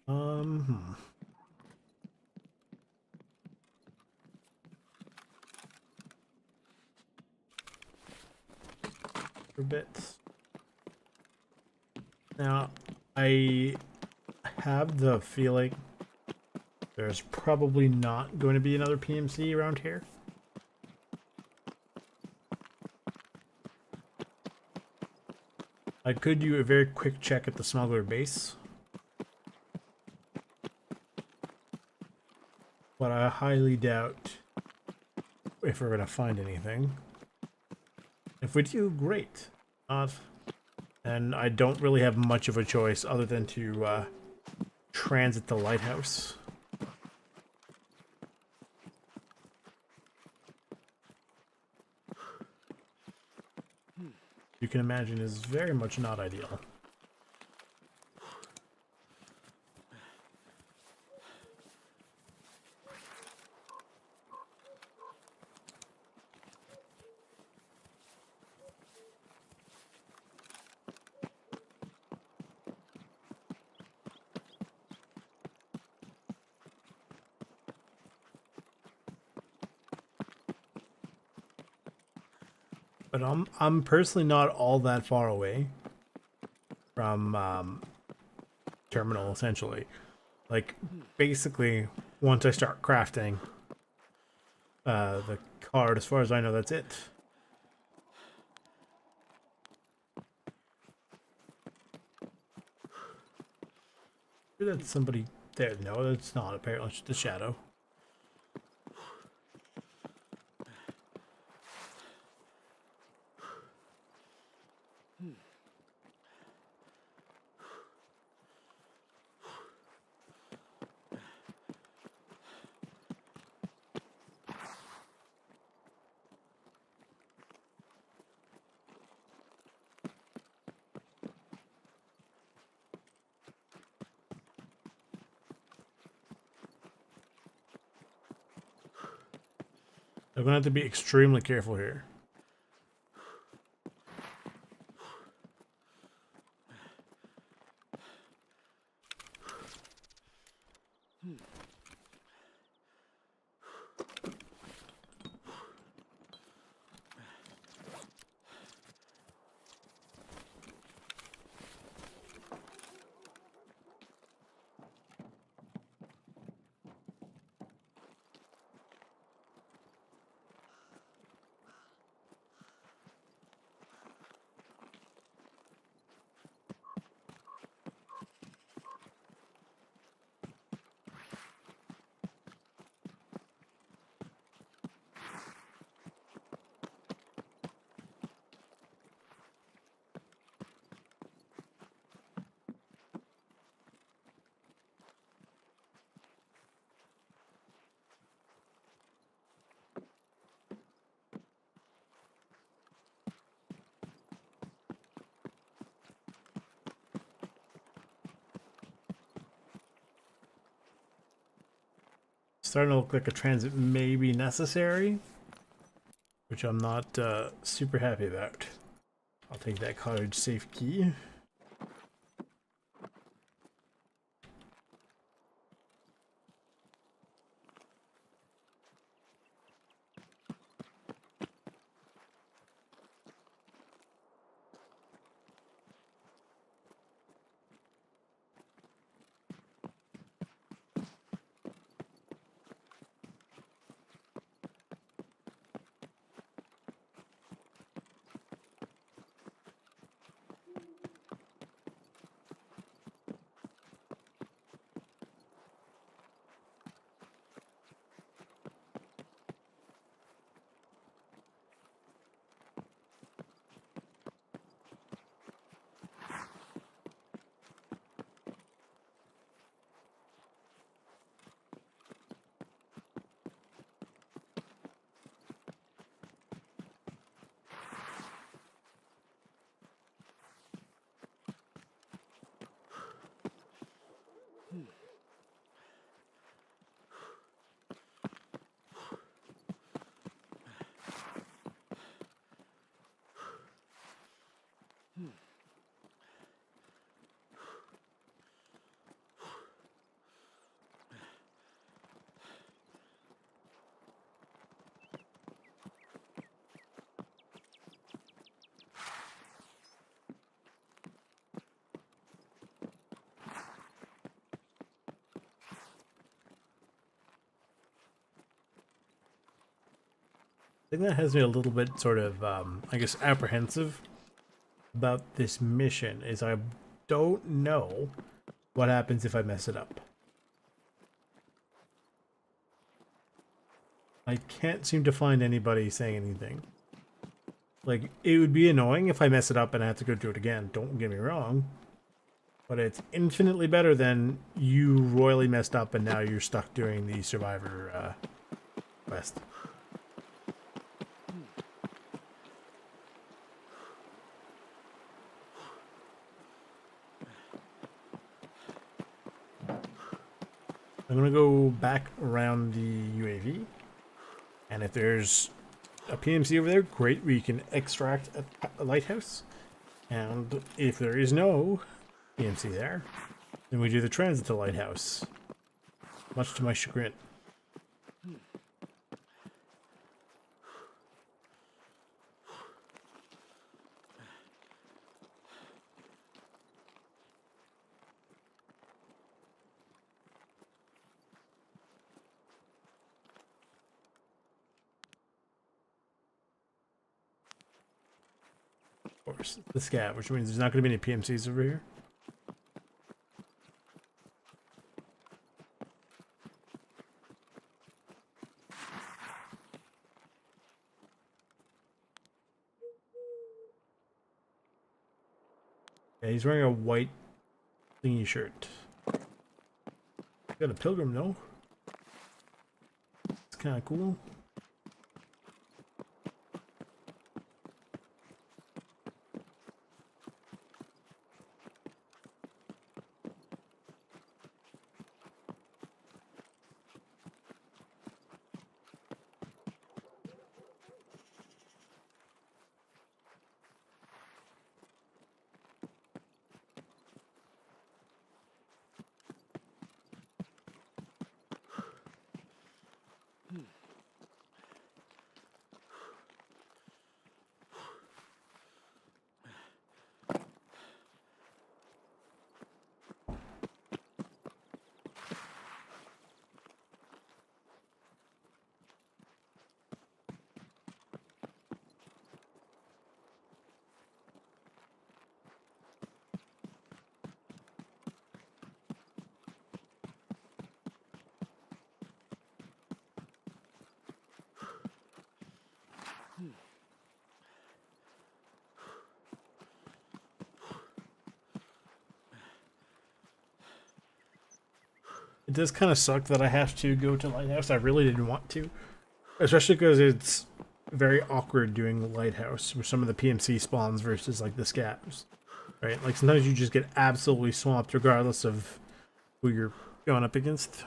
Hmm. For bits. Now, I have the feeling there's probably not going to be another PMC around here. I could do a very quick check at the smuggler base, but I highly doubt if we're going to find anything. If we do, great. Not, and I don't really have much of a choice other than to transit the lighthouse. You can imagine is very much not ideal. But I'm personally not all that far away from terminal, essentially. Like, basically, once I start crafting the card, as far as I know, that's it. That's somebody there. No, that's not. Apparently, it's just a shadow. I'm gonna have to be extremely careful here. Starting to look like a transit may be necessary, which I'm not super happy about. I'll take that cottage safe key. thing that has me a little bit sort of, I guess, apprehensive about this mission is I don't know what happens if I mess it up. I can't seem to find anybody saying anything. Like, it would be annoying if I mess it up and I have to go do it again, don't get me wrong. But it's infinitely better than you royally messed up and now you're stuck doing the Survivor quest. I'm gonna go back around the UAV, and if there's a PMC over there, great, we can extract a lighthouse. And if there is no PMC there, then we do the transit to lighthouse, much to my chagrin. Of course, the scat, which means there's not going to be any PMCs over here. Yeah, he's wearing a white thingy shirt. Got a pilgrim, though. It's kind of cool. It does kind of suck that I have to go to Lighthouse. I really didn't want to. Especially because it's very awkward doing Lighthouse with some of the PMC spawns versus like the scavs. Right? Like sometimes you just get absolutely swamped regardless of who you're going up against.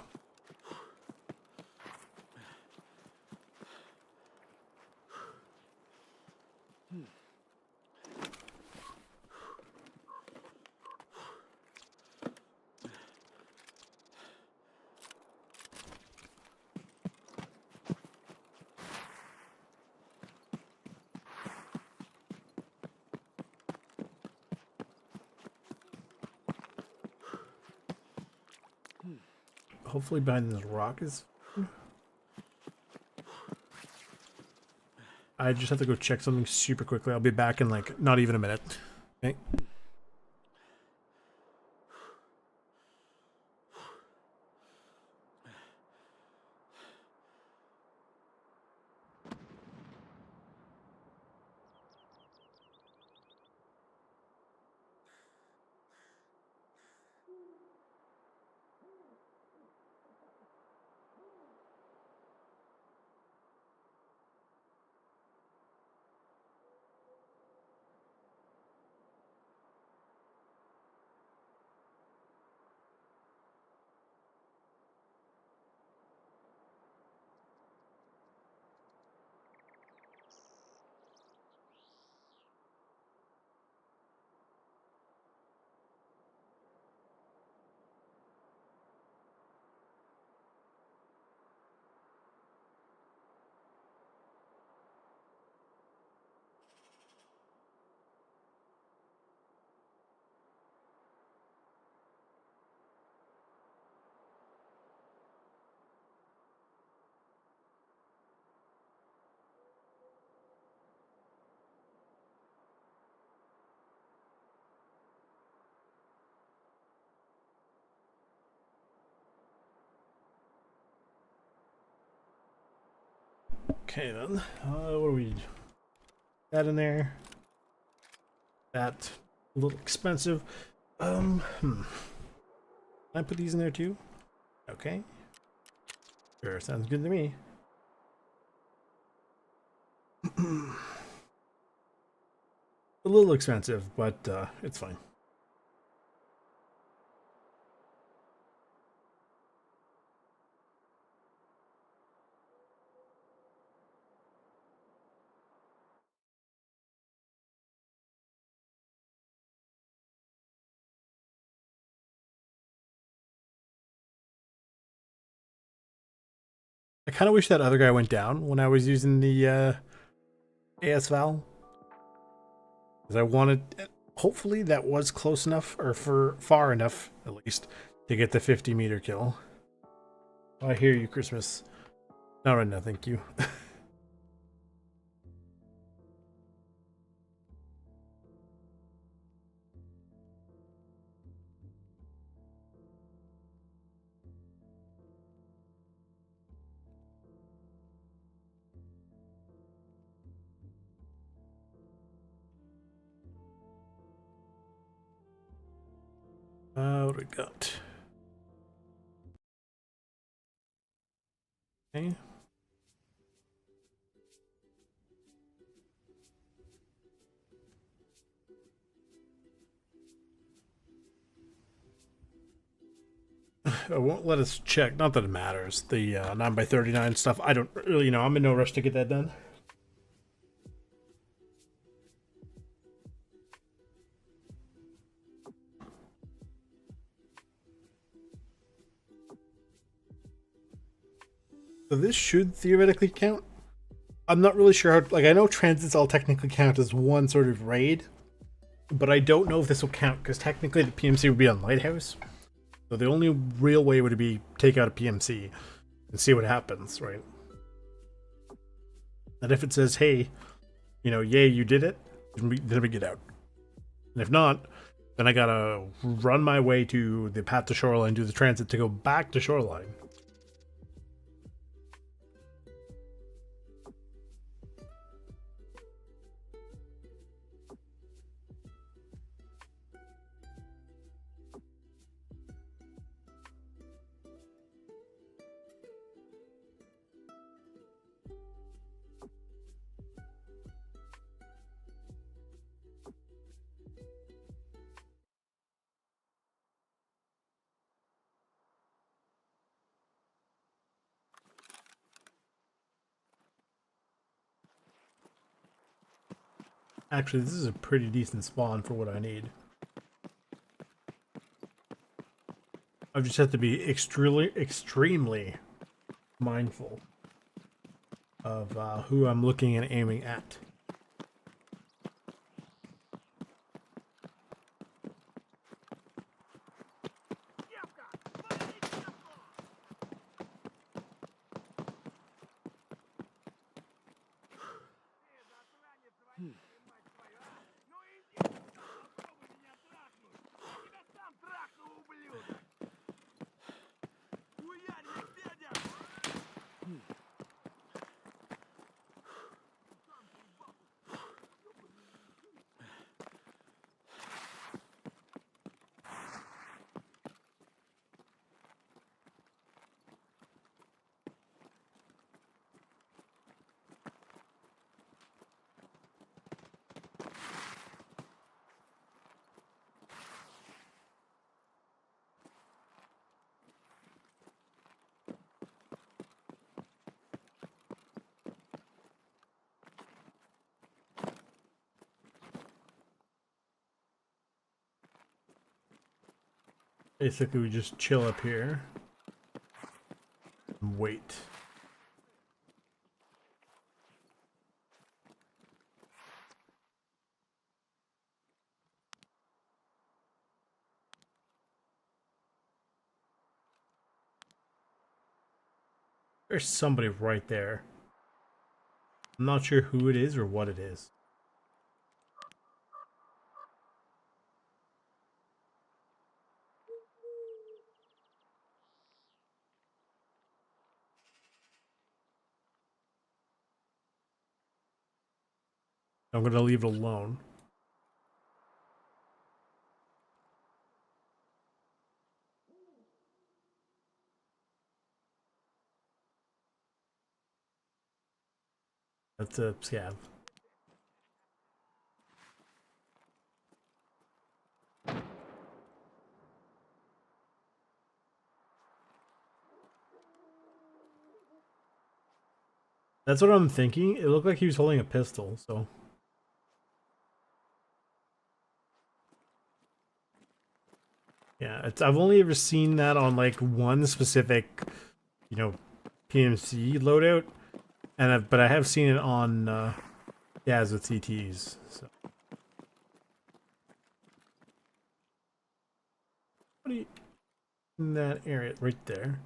Hopefully behind this rock is... I just have to go check something super quickly. I'll be back in like not even a minute. Okay. Okay then. What do we? That in there. That a little expensive. Can I put these in there too? Okay. Sure, sounds good to me. A little expensive, but it's fine. I kind of wish that other guy went down when I was using the AS Val. Because I wanted, hopefully that was close enough, or for far enough, at least, to get the 50-meter kill. Oh, I hear you, Christmas. Not right now, thank you. What do we got? Okay. It won't let us check. Not that it matters. The 9x39 stuff. I don't really know. I'm in no rush to get that done. So this should theoretically count. I'm not really sure how. Like, I know transits all technically count as one sort of raid, but I don't know if this will count because technically the PMC would be on Lighthouse. So the only real way would be take out a PMC and see what happens, right? And if it says, hey, you know, yay, you did it, then we get out. And if not, then I gotta run my way to the path to Shoreline, do the transit to go back to Shoreline. Actually, this is a pretty decent spawn for what I need. I just have to be extremely mindful of who I'm looking and aiming at. Девка! Вали девку! Ты засранец вонючий, мать твою, а! Ну иди, попробуй меня трахнуть! Я тебя сам трахну, ублюдок! Хуярь медведя! Basically, we just chill up here and wait. There's somebody right there. I'm not sure who it is or what it is. I'm going to leave it alone. That's a scav. That's what I'm thinking. It looked like he was holding a pistol, so. Yeah, I've only ever seen that on like one specific, you know, PMC loadout, and but I have seen it on Daz with CTs. So. What do you in that area right there?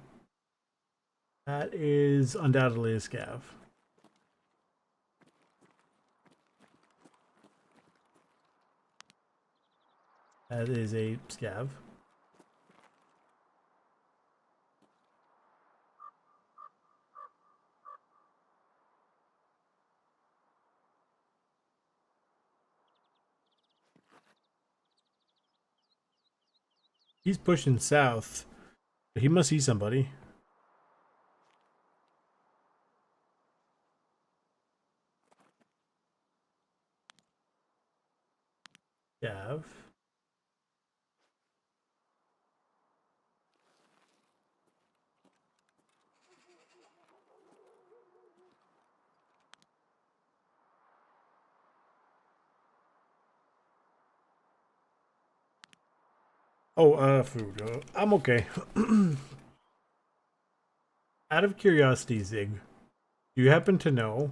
That is undoubtedly a scav. That is a scav. He's pushing south. But he must see somebody. Scav. Oh, food. I'm okay. Out of curiosity, Zig, do you happen to know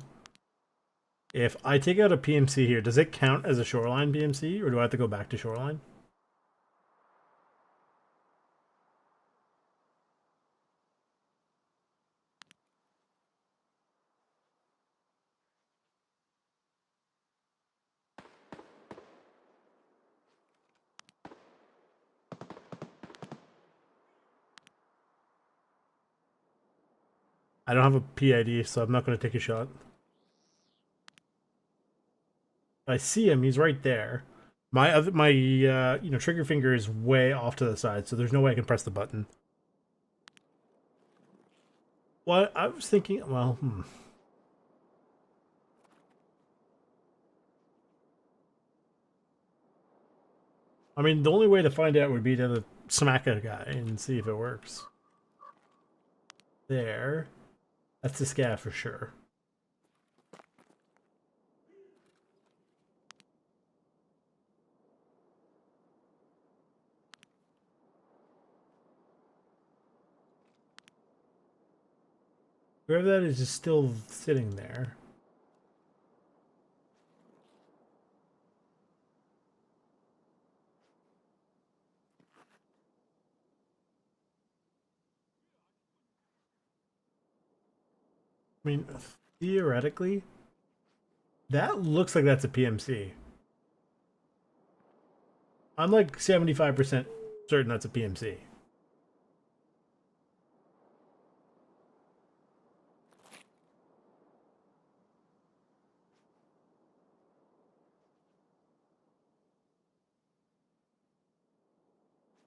if I take out a PMC here, does it count as a shoreline PMC, or do I have to go back to shoreline? I don't have a PID, so I'm not going to take a shot. I see him. He's right there. My trigger finger is way off to the side, so there's no way I can press the button. Well, I was thinking, well, I mean, the only way to find out would be to smack a guy and see if it works. There. That's the scav for sure. Whoever that is still sitting there. I mean, theoretically, that looks like that's a PMC. I'm like 75% certain that's a PMC.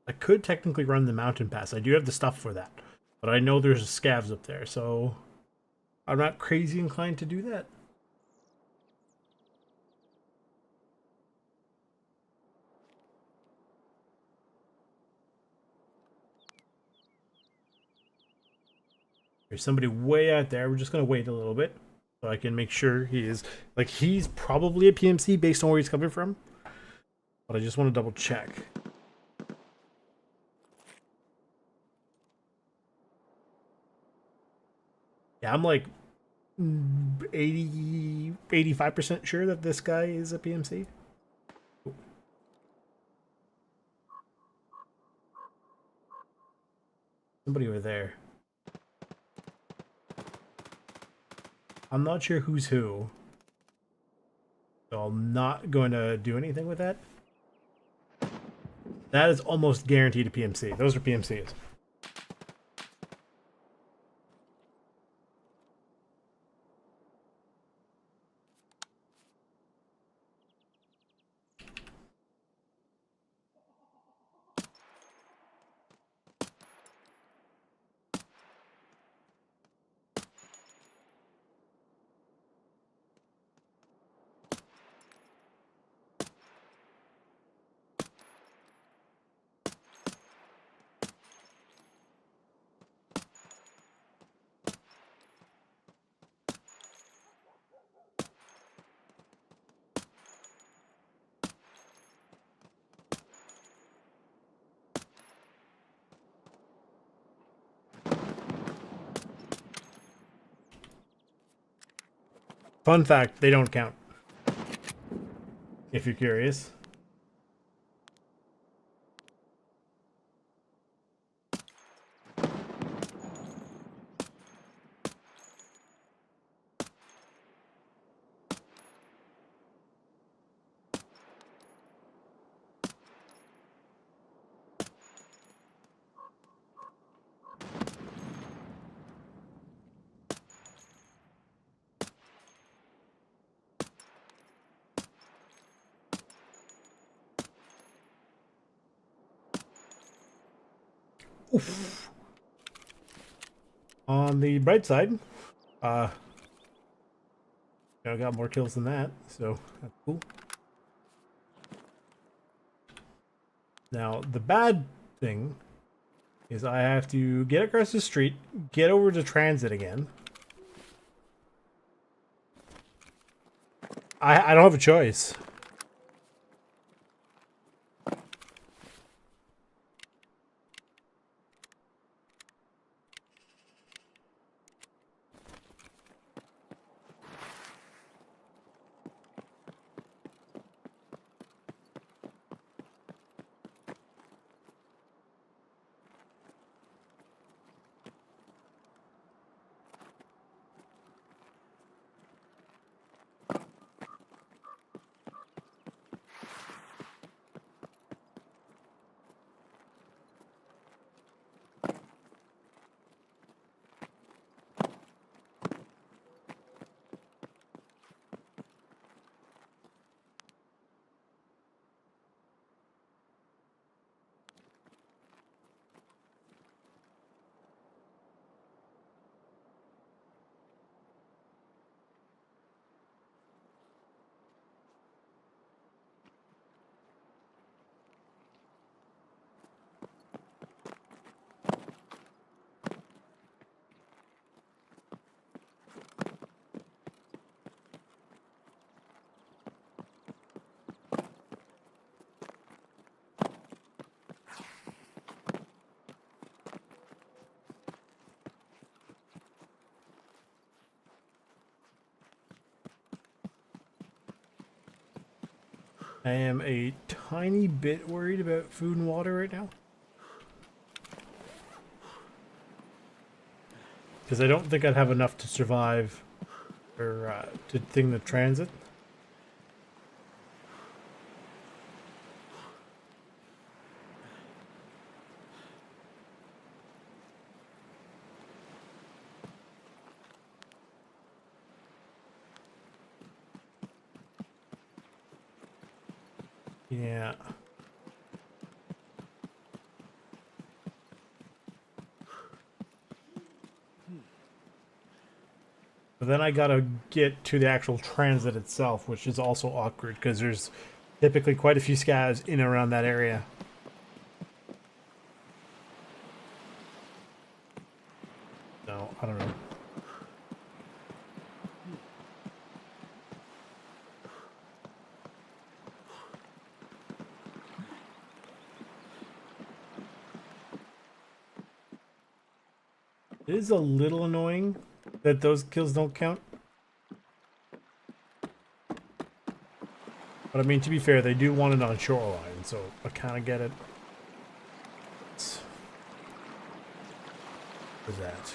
I could technically run the mountain pass. I do have the stuff for that. But I know there's scavs up there, so I'm not crazy inclined to do that. There's somebody way out there. We're just going to wait a little bit so I can make sure he is. Like, he's probably a PMC based on where he's coming from. But I just want to double check. Yeah, I'm like 85% sure that this guy is a PMC. Somebody over there. I'm not sure who's who. So I'm not going to do anything with that. That is almost guaranteed a PMC. Those are PMCs. Fun fact, they don't count. If you're curious. Oof. On the bright side, I got more kills than that, so that's cool. Now, the bad thing is I have to get across the street, get over to transit again. I don't have a choice. I am a tiny bit worried about food and water right now. Because I don't think I'd have enough to survive or to thing the transit. Yeah. But then I gotta get to the actual transit itself, which is also awkward because there's typically quite a few scavs in and around that area. So, I don't know. It is a little annoying that those kills don't count. But I mean, to be fair, they do want it on shoreline, so I kind of get it. What's that?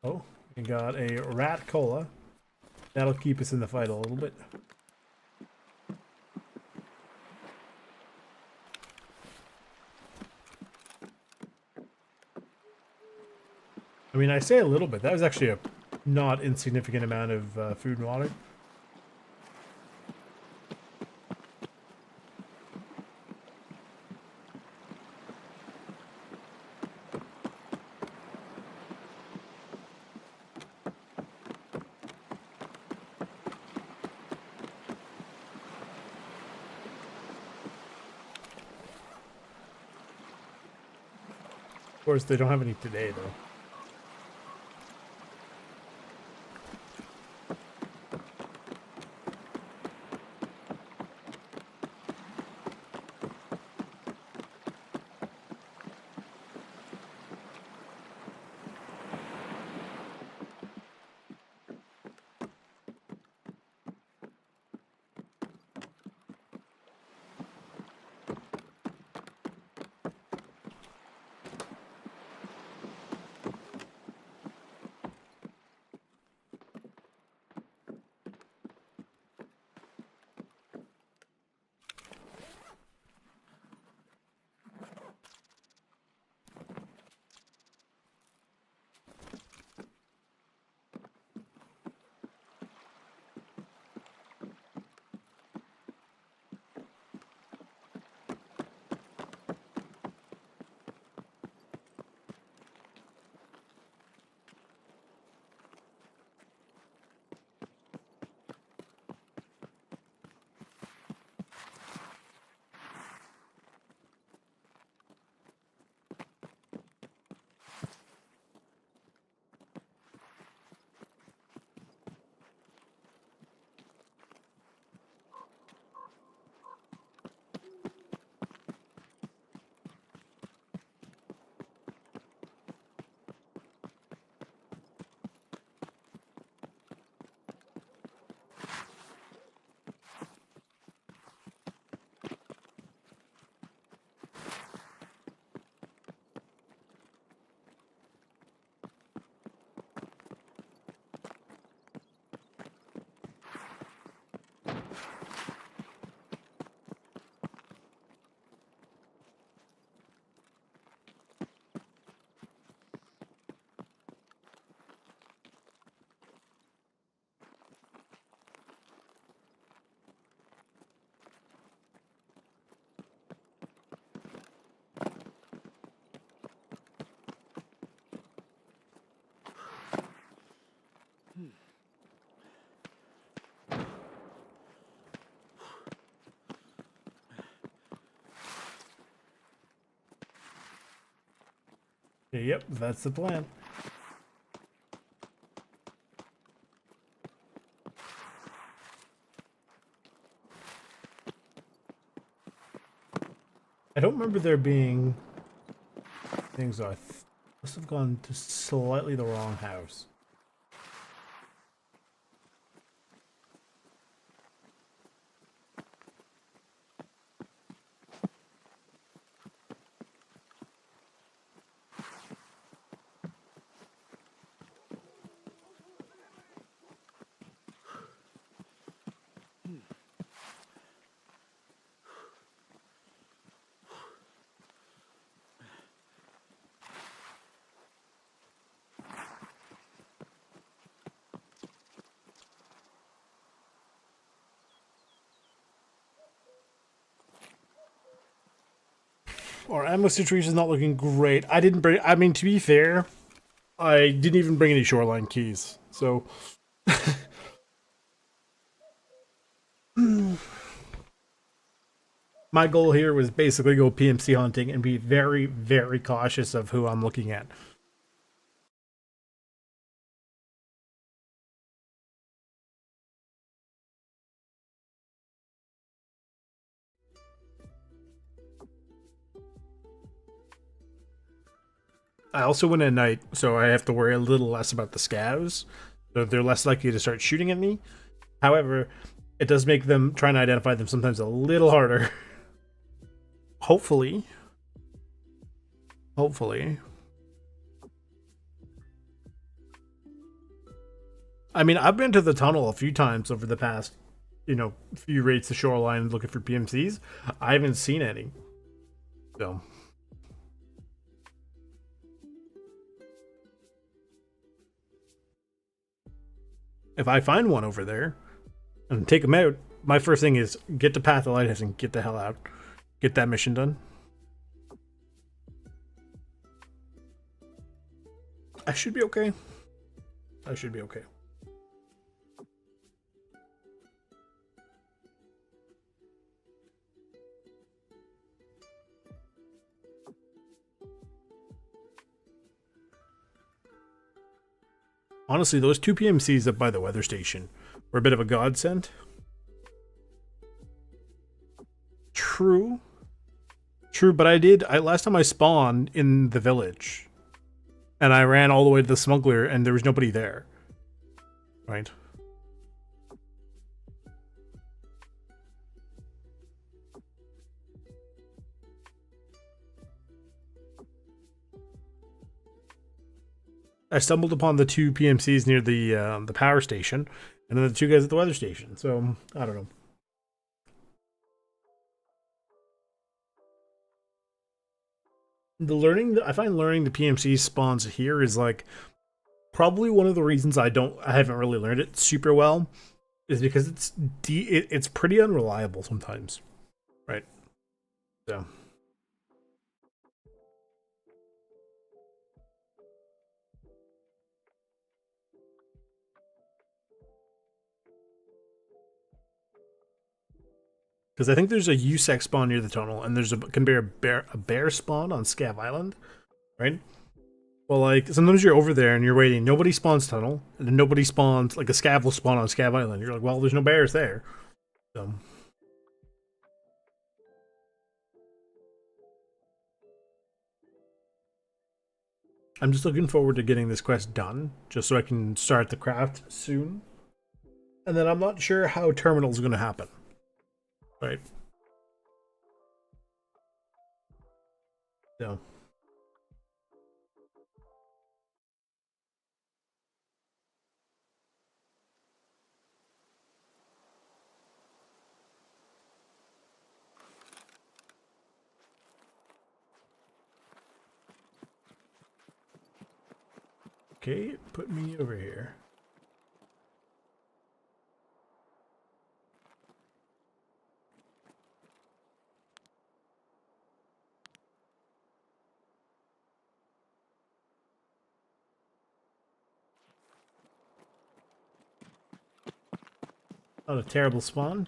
Oh, we got a rat cola. That'll keep us in the fight a little bit. I mean, I say a little bit. That was actually a not insignificant amount of food and water. Of course, they don't have any today, though. Yep, that's the plan. I don't remember there being things. I must have gone to slightly the wrong house. Our ammo situation is not looking great. I didn't bring. I mean, to be fair, I didn't even bring any shoreline keys. So, my goal here was basically go PMC hunting and be very, very cautious of who I'm looking at. I also went at night, so I have to worry a little less about the scavs. So they're less likely to start shooting at me. However, it does make them trying to identify them sometimes a little harder. Hopefully. Hopefully. I mean, I've been to the tunnel a few times over the past, few raids to shoreline looking for PMCs. I haven't seen any. So. If I find one over there and take them out, my first thing is get to Path of Lighthouse and get the hell out. Get that mission done. I should be okay. I should be okay. Honestly, those two PMCs up by the weather station were a bit of a godsend. True. True, but last time I spawned in the village. And I ran all the way to the smuggler and there was nobody there. Right? I stumbled upon the two PMCs near the power station, and then the two guys at the weather station. So I don't know. I find learning the PMC spawns here is like probably one of the reasons I haven't really learned it super well, is because it's pretty unreliable sometimes, right? So. Because I think there's a USEC spawn near the tunnel, and can be a bear spawn on Scav Island, right? Well, like, sometimes you're over there and you're waiting. Nobody spawns tunnel, and then nobody spawns, like, a Scav will spawn on Scav Island. You're like, well, there's no bears there. So. I'm just looking forward to getting this quest done, just so I can start the craft soon. And then I'm not sure how terminal is going to happen. Right. So. Okay, put me over here. Not a terrible spawn.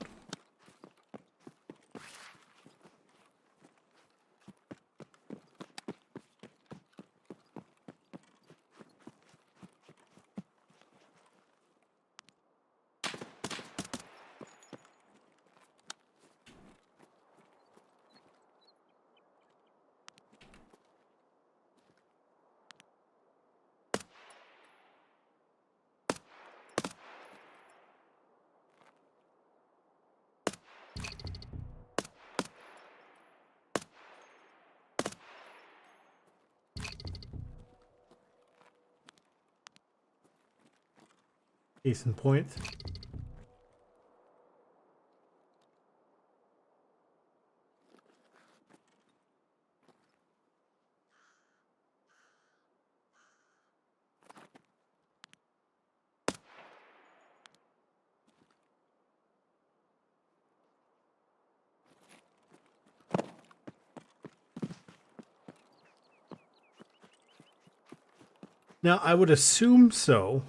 Case in point. Now, I would assume so.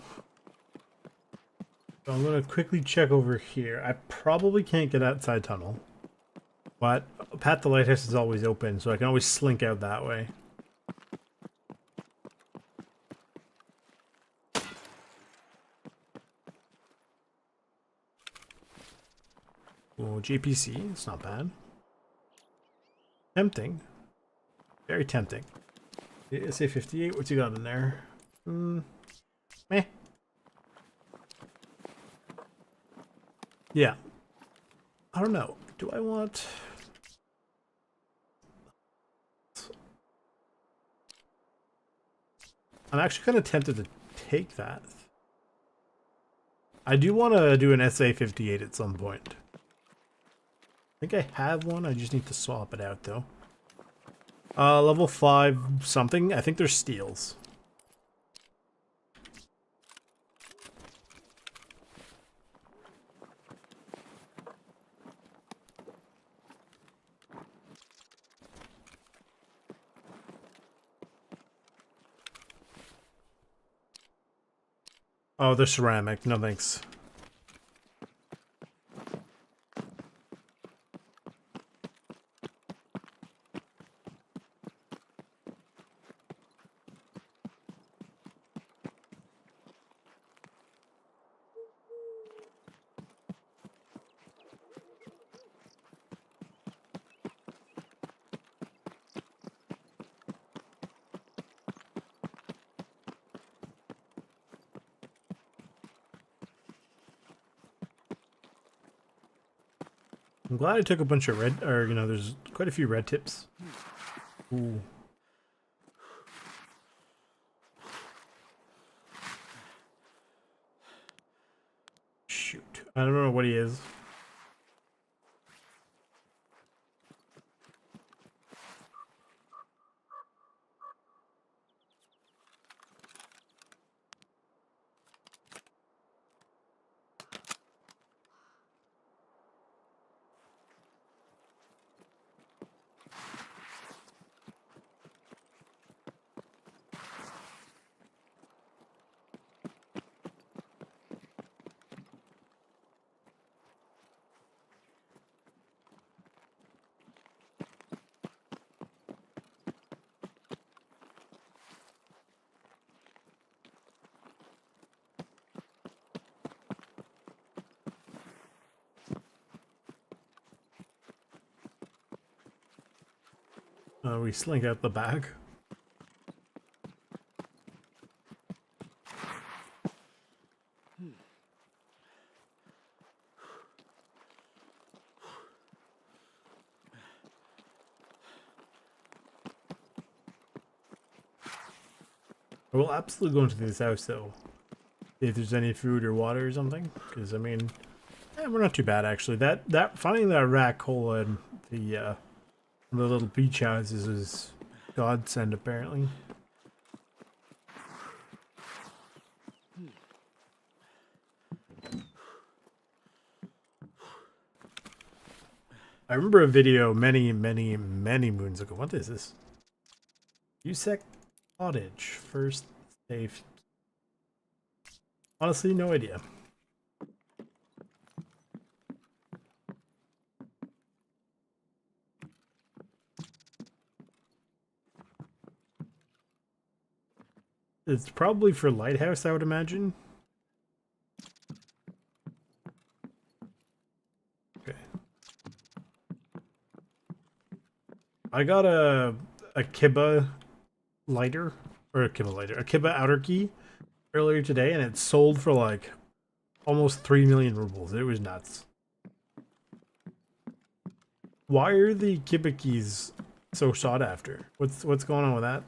So I'm going to quickly check over here. I probably can't get outside tunnel. But Pat the Lighthouse is always open, so I can always slink out that way. Oh, JPC. It's not bad. Tempting. Very tempting. SA-58, what you got in there? Meh. Yeah. I don't know. Do I want... I'm actually kind of tempted to take that. I do want to do an SA-58 at some point. I think I have one. I just need to swap it out, though. Level 5 something. I think they're steels. Oh, they're ceramic. No thanks. I'm glad I took a bunch of red, or, you know, there's quite a few red tips. Ooh. Shoot. I don't know what he is. We slink out the back. I will absolutely go into this house though, see if there's any food or water or something. Because I mean, we're not too bad actually. That finding that rat cola and the little beach houses is godsend apparently. I remember a video many moons ago. What is this? USEC Cottage. First safe. Honestly, no idea. It's probably for Lighthouse, I would imagine. Okay. I got a Kiba lighter, or a Kiba outer key earlier today, and it sold for like almost 3 million rubles. It was nuts. Why are the Kiba keys so sought after? What's going on with that?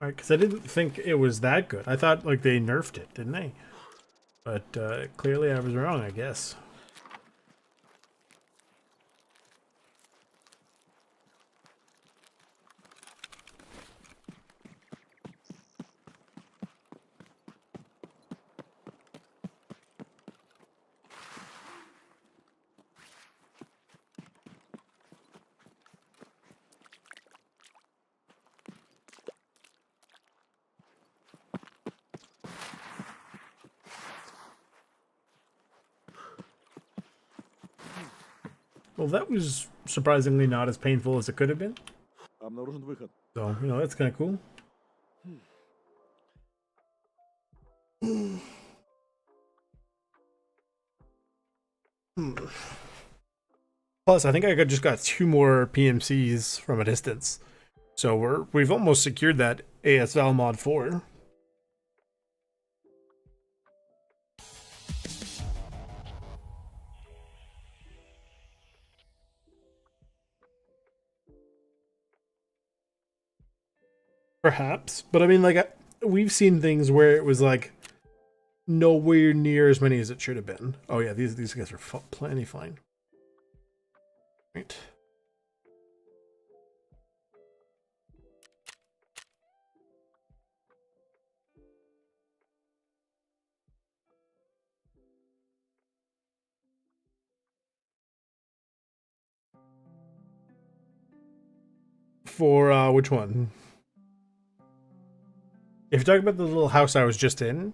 Alright, because I didn't think it was that good. I thought like they nerfed it, didn't they? But clearly I was wrong, I guess. Well, that was surprisingly not as painful as it could have been. Обнаружен выход. So, you know, that's kind of cool. Plus, I think I just got 2 more PMCs from a distance. So we've almost secured that ASL mod 4. Perhaps, but I mean, like, we've seen things where it was like nowhere near as many as it should have been. Oh yeah, these guys are plenty fine. Right. For which one? If you're talking about the little house I was just in.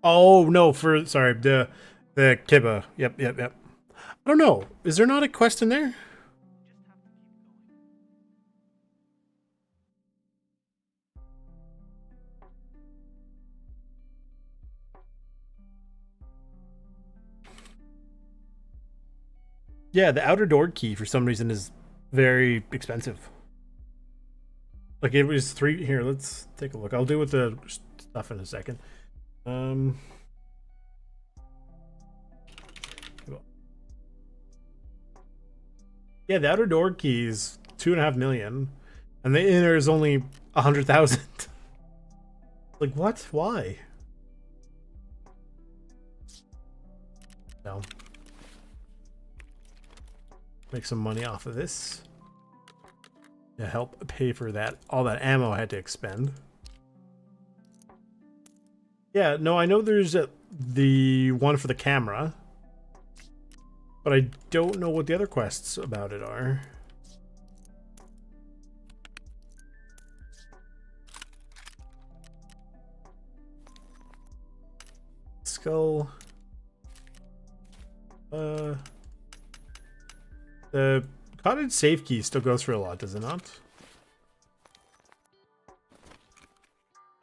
Oh no, sorry, the Kiba. Yep. I don't know. Is there not a quest in there? Yeah, the outer door key for some reason is very expensive. Like it was 3 here, let's take a look. I'll deal with the stuff in a second. Yeah, the outer door key is 2.5 million, and the inner is only 100,000. Like what? Why? No. Make some money off of this to help pay for that all that ammo I had to expend. Yeah, no, I know there's the one for the camera, but I don't know what the other quests about it are. Skull. The cottage safe key still goes for a lot, does it not?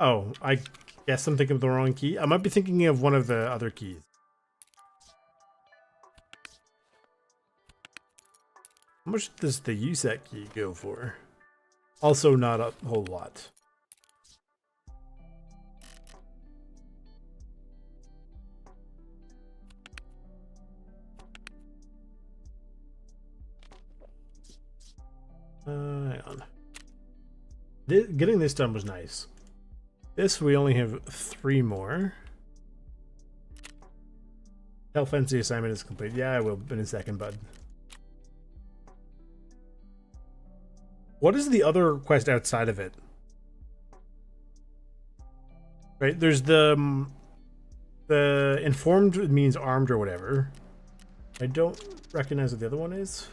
Oh, I guess I'm thinking of the wrong key. I might be thinking of one of the other keys. How much does the use that key go for? Also not a whole lot. Hang on. Getting this done was nice. This we only have 3 more. Tell Fence the assignment is complete. Yeah, I will in a second, bud. What is the other quest outside of it? Right, there's the informed means armed or whatever. I don't recognize what the other one is.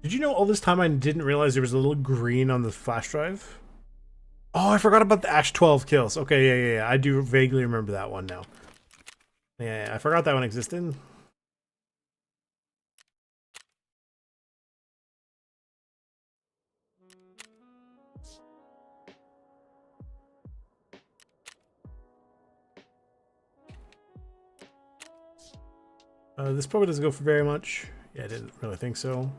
Did you know all this time I didn't realize there was a little green on the flash drive? Oh, I forgot about the Ash 12 kills. Okay, yeah. I do vaguely remember that one now. Yeah, I forgot that one existed. This probably doesn't go for very much. Yeah, I didn't really think so.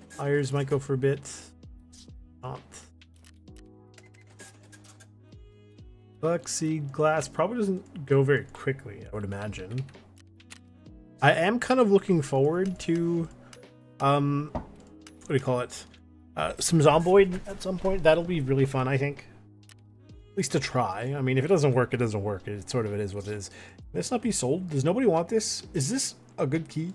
Fires might go for a bit. Not. Plexiglass probably doesn't go very quickly, I would imagine. I am kind of looking forward to, what do you call it? Some Zomboid at some point. That'll be really fun, I think. At least to try. I mean, if it doesn't work, it doesn't work. It sort of it is what it is. Can this not be sold? Does nobody want this? Is this a good key?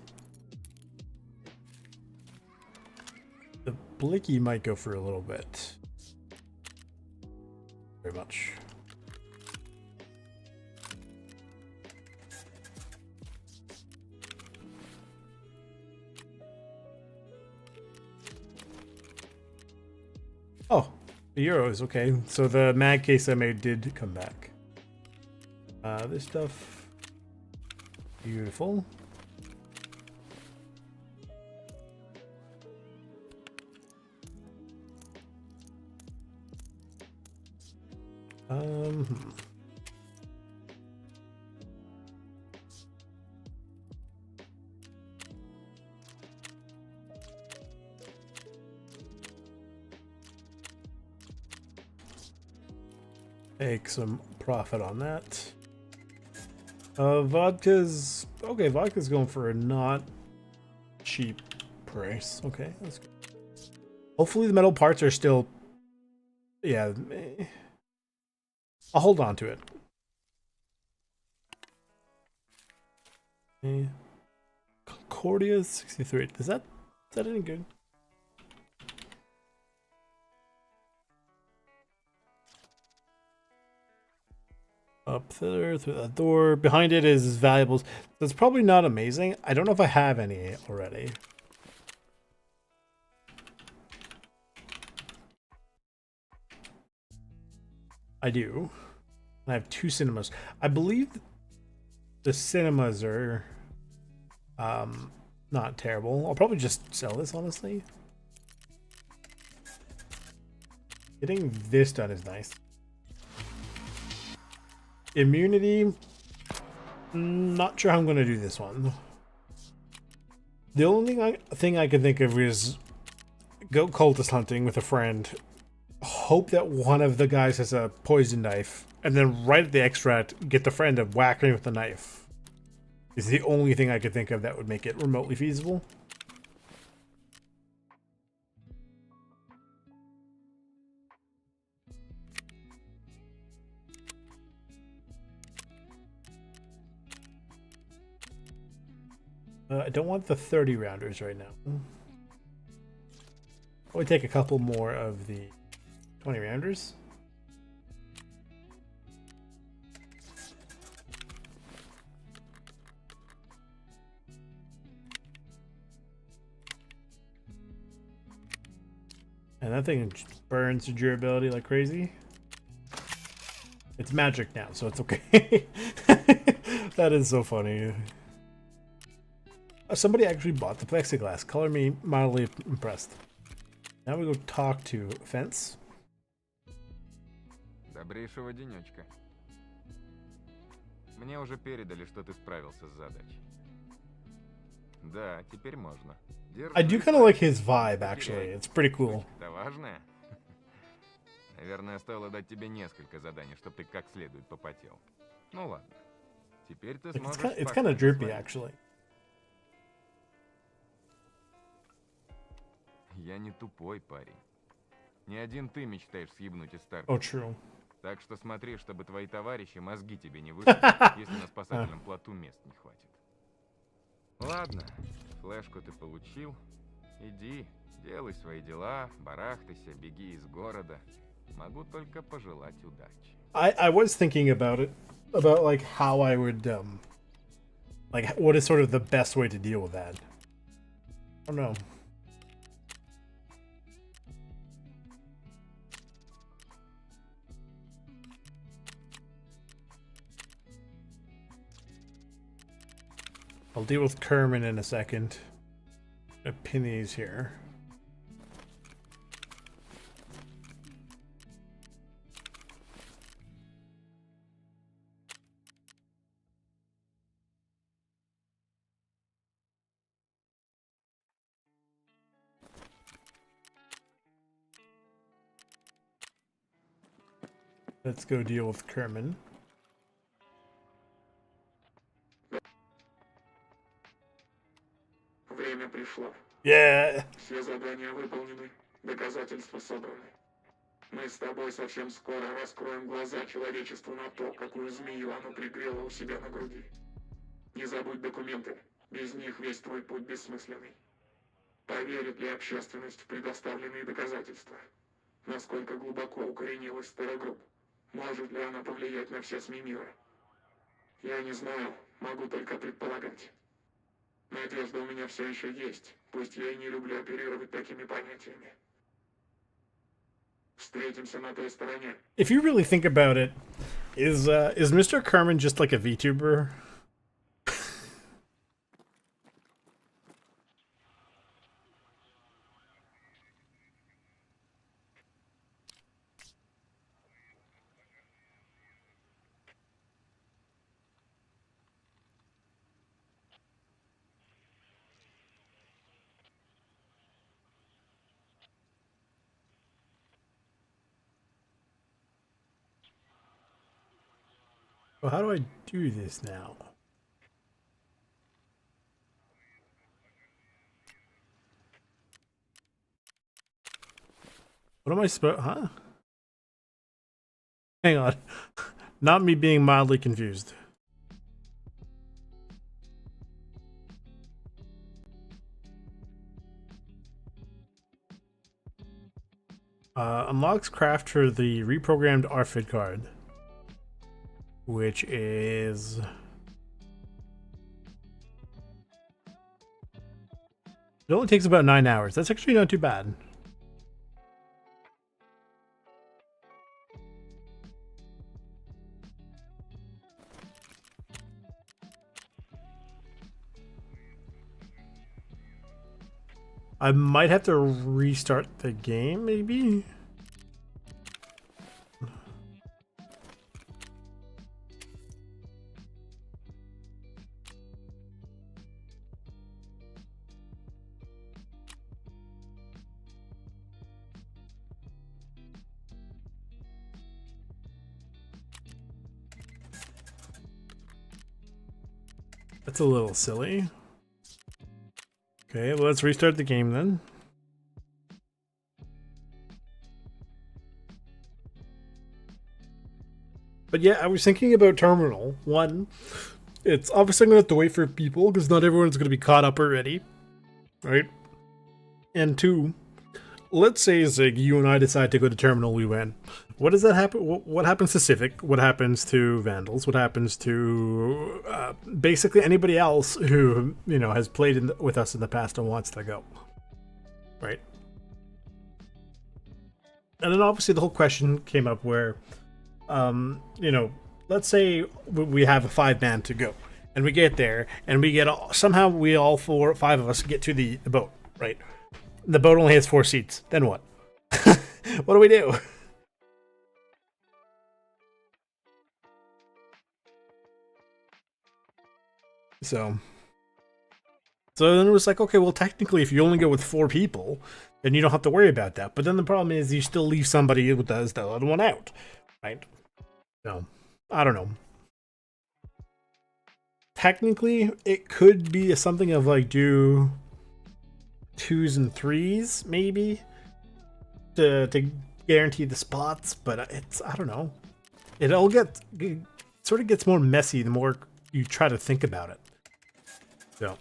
The Blicky might go for a little bit. Very much. Oh, the euros, okay. So the mag case I made did come back. This stuff, beautiful. Take some profit on that. Vodka's okay. Vodka's going for a not cheap price. Okay, that's good. Hopefully the metal parts are still. Yeah, I'll hold on to it. Concordia 63. Is that any good? Up there through that door. Behind it is valuables. That's probably not amazing. I don't know if I have any already. I do. I have 2 cinemas. I believe the cinemas are not terrible. I'll probably just sell this, honestly. Getting this done is nice. Immunity, not sure how I'm going to do this one. The only thing I can think of is go cultist hunting with a friend, hope that one of the guys has a poison knife, and then right at the extract, get the friend to whack me with the knife. Is the only thing I could think of that would make it remotely feasible. I don't want the 30 rounders right now. I'll take a couple more of the 20 rounders. And that thing burns durability like crazy. It's magic now, so it's okay. That is so funny. Somebody actually bought the plexiglass. Color me mildly impressed. Now we go talk to Fence. Добрейшего денечка. Мне уже передали, что ты справился с задачей. Да, теперь можно. I do kind of like his vibe, actually. It's pretty cool. Это важное? Наверное, стоило дать тебе несколько заданий, чтобы ты как следует попотел. Ну ладно. Теперь ты сможешь... It's kind of droopy, actually. Я не тупой парень. Не один ты мечтаешь съебнуть из Таркова. Oh, true. Так что смотри, чтобы твои товарищи мозги тебе не вышибли, если на спасательном плоту мест не хватит. Ладно, флешку ты получил. Иди, делай свои дела, барахтайся, беги из города. Могу только пожелать удачи. I was thinking about it, about like how I would like what is sort of the best way to deal with that. I don't know. I'll deal with Kerman in a second. A pin these here. Let's go deal with Kerman. Время пришло. Yeah. Все задания выполнены, доказательства собраны. Мы с тобой совсем скоро раскроем глаза человечеству на то, какую змею оно пригрело у себя на груди. Не забудь документы, без них весь твой путь бессмысленный. Поверит ли общественность в предоставленные доказательства? Насколько глубоко укоренилась старогрупп? Может ли она повлиять на все СМИ мира? Я не знаю, могу только предполагать. Надежда у меня все еще есть, пусть я и не люблю оперировать такими понятиями. Встретимся на той стороне. If you really think about it, is Mr. Kerman just like a VTuber? Well, how do I do this now? What am I supposed? Huh? Hang on. Not me being mildly confused. Unlocks craft for the reprogrammed RFID card, which is it only takes about 9 hours. That's actually not too bad. I might have to restart the game, maybe? That's a little silly. Okay, well, let's restart the game then. But yeah, I was thinking about Terminal. One, it's obviously going to have to wait for people because not everyone's going to be caught up already, right? And two, let's say Zig, you and I decide to go to Terminal, we win. What does that happen? What happens to Civic? What happens to Vandals? What happens to basically anybody else who has played with us in the past and wants to go, right? And then obviously the whole question came up where, let's say we have a 5-man to go, and we get there, and we get somehow we all 4 or 5 of us get to the boat, right? The boat only has 4 seats. Then what? What do we do? So then it was like, okay, well, technically, if you only go with 4 people, then you don't have to worry about that. But then the problem is you still leave somebody with the other one out, right? So, I don't know. Technically, it could be something of like do 2s and 3s, maybe, to guarantee the spots, but I don't know. It sort of gets more messy the more you try to think about it. So.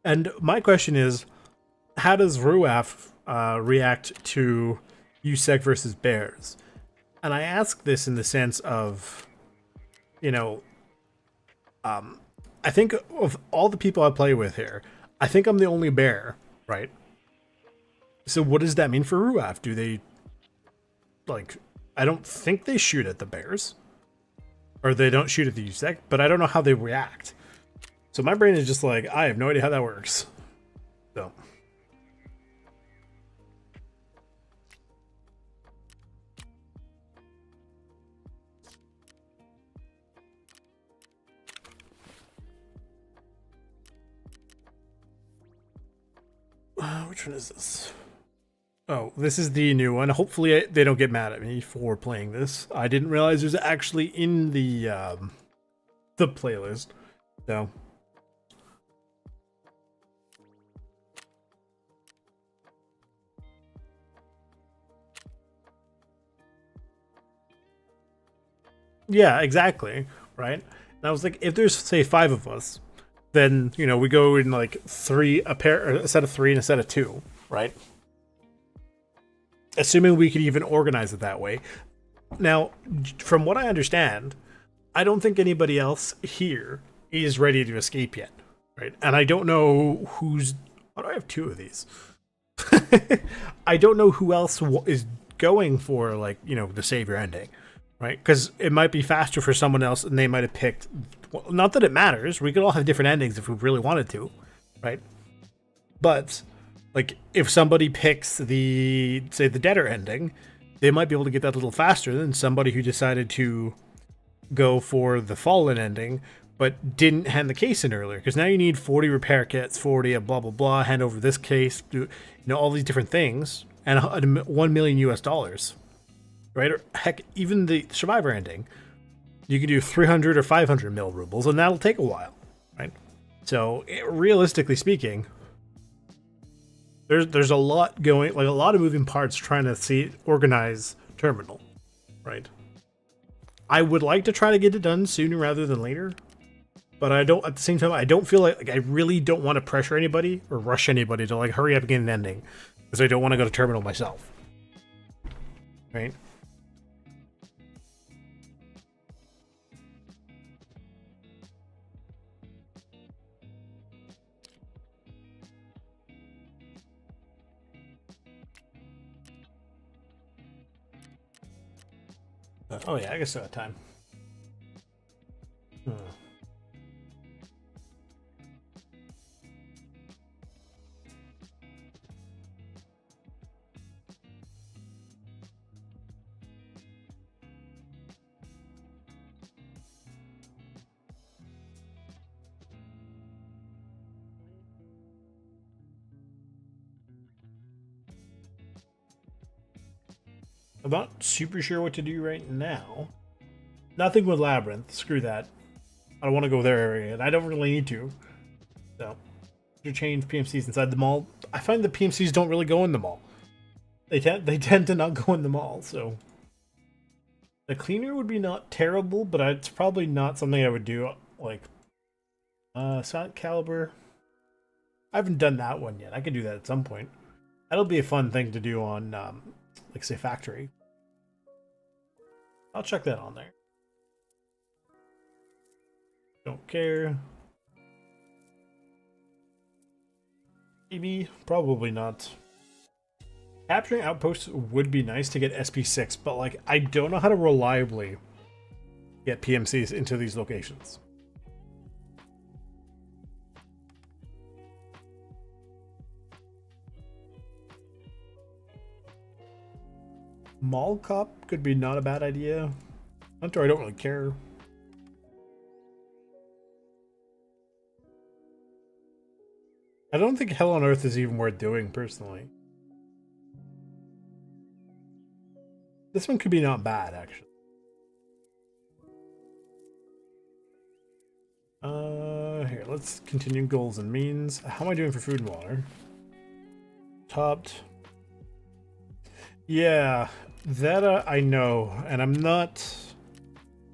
And my question is, how does Ruaf react to USEC versus Bears? And I ask this in the sense of, I think of all the people I play with here, I think I'm the only bear, right? So what does that mean for Ruaf? Do they, I don't think they shoot at the bears. Or they don't shoot at the USEC, but I don't know how they react. So my brain is just like, I have no idea how that works. So. which one is this? Oh, this is the new one. Hopefully they don't get mad at me for playing this. I didn't realize it was actually in the playlist. So. Yeah, exactly. Right. And I was like, if there's say 5 of us, then you know we go in like a set of 3 and a set of 2, right? Assuming we could even organize it that way. Now, from what I understand, I don't think anybody else here is ready to escape yet, right? And I don't know who's. Why do I have 2 of these? I don't know who else is going for like the savior ending, right? Because it might be faster for someone else, and they might have picked. Well, not that it matters. We could all have different endings if we really wanted to, right? But like, if somebody picks the Deader ending, they might be able to get that a little faster than somebody who decided to go for the Fallen ending, but didn't hand the case in earlier. Because now you need 40 repair kits, 40 blah blah blah, hand over this case, do all these different things, and $1 million US, right? Or heck, even the Survivor ending, you can do 300 or 500 mil rubles, and that'll take a while, right? So realistically speaking, there's a lot going, like a lot of moving parts trying to organize Terminal, right? I would like to try to get it done sooner rather than later, but I don't. At the same time, I don't feel like I really don't want to pressure anybody or rush anybody to like hurry up and get an ending, because I don't want to go to Terminal myself, right? Oh yeah, I guess I got time. I'm not super sure what to do right now. Nothing with Labyrinth. Screw that. I don't want to go there area, and I don't really need to. So, to change PMCs inside the mall. I find the PMCs don't really go in the mall. They tend to not go in the mall. So, the cleaner would be not terrible, but it's probably not something I would do. Like, Silent Caliber. I haven't done that one yet. I could do that at some point. That'll be a fun thing to do on, like, say, Factory. I'll check that on there. Don't care. Maybe, probably not. Capturing outposts would be nice to get SP6, but like I don't know how to reliably get PMCs into these locations. Mall cop could be not a bad idea. Hunter, I don't really care. I don't think Hell on Earth is even worth doing, personally. This one could be not bad, actually. Here, let's continue goals and means. How am I doing for food and water? Topped. Yeah, that I know, and I'm not...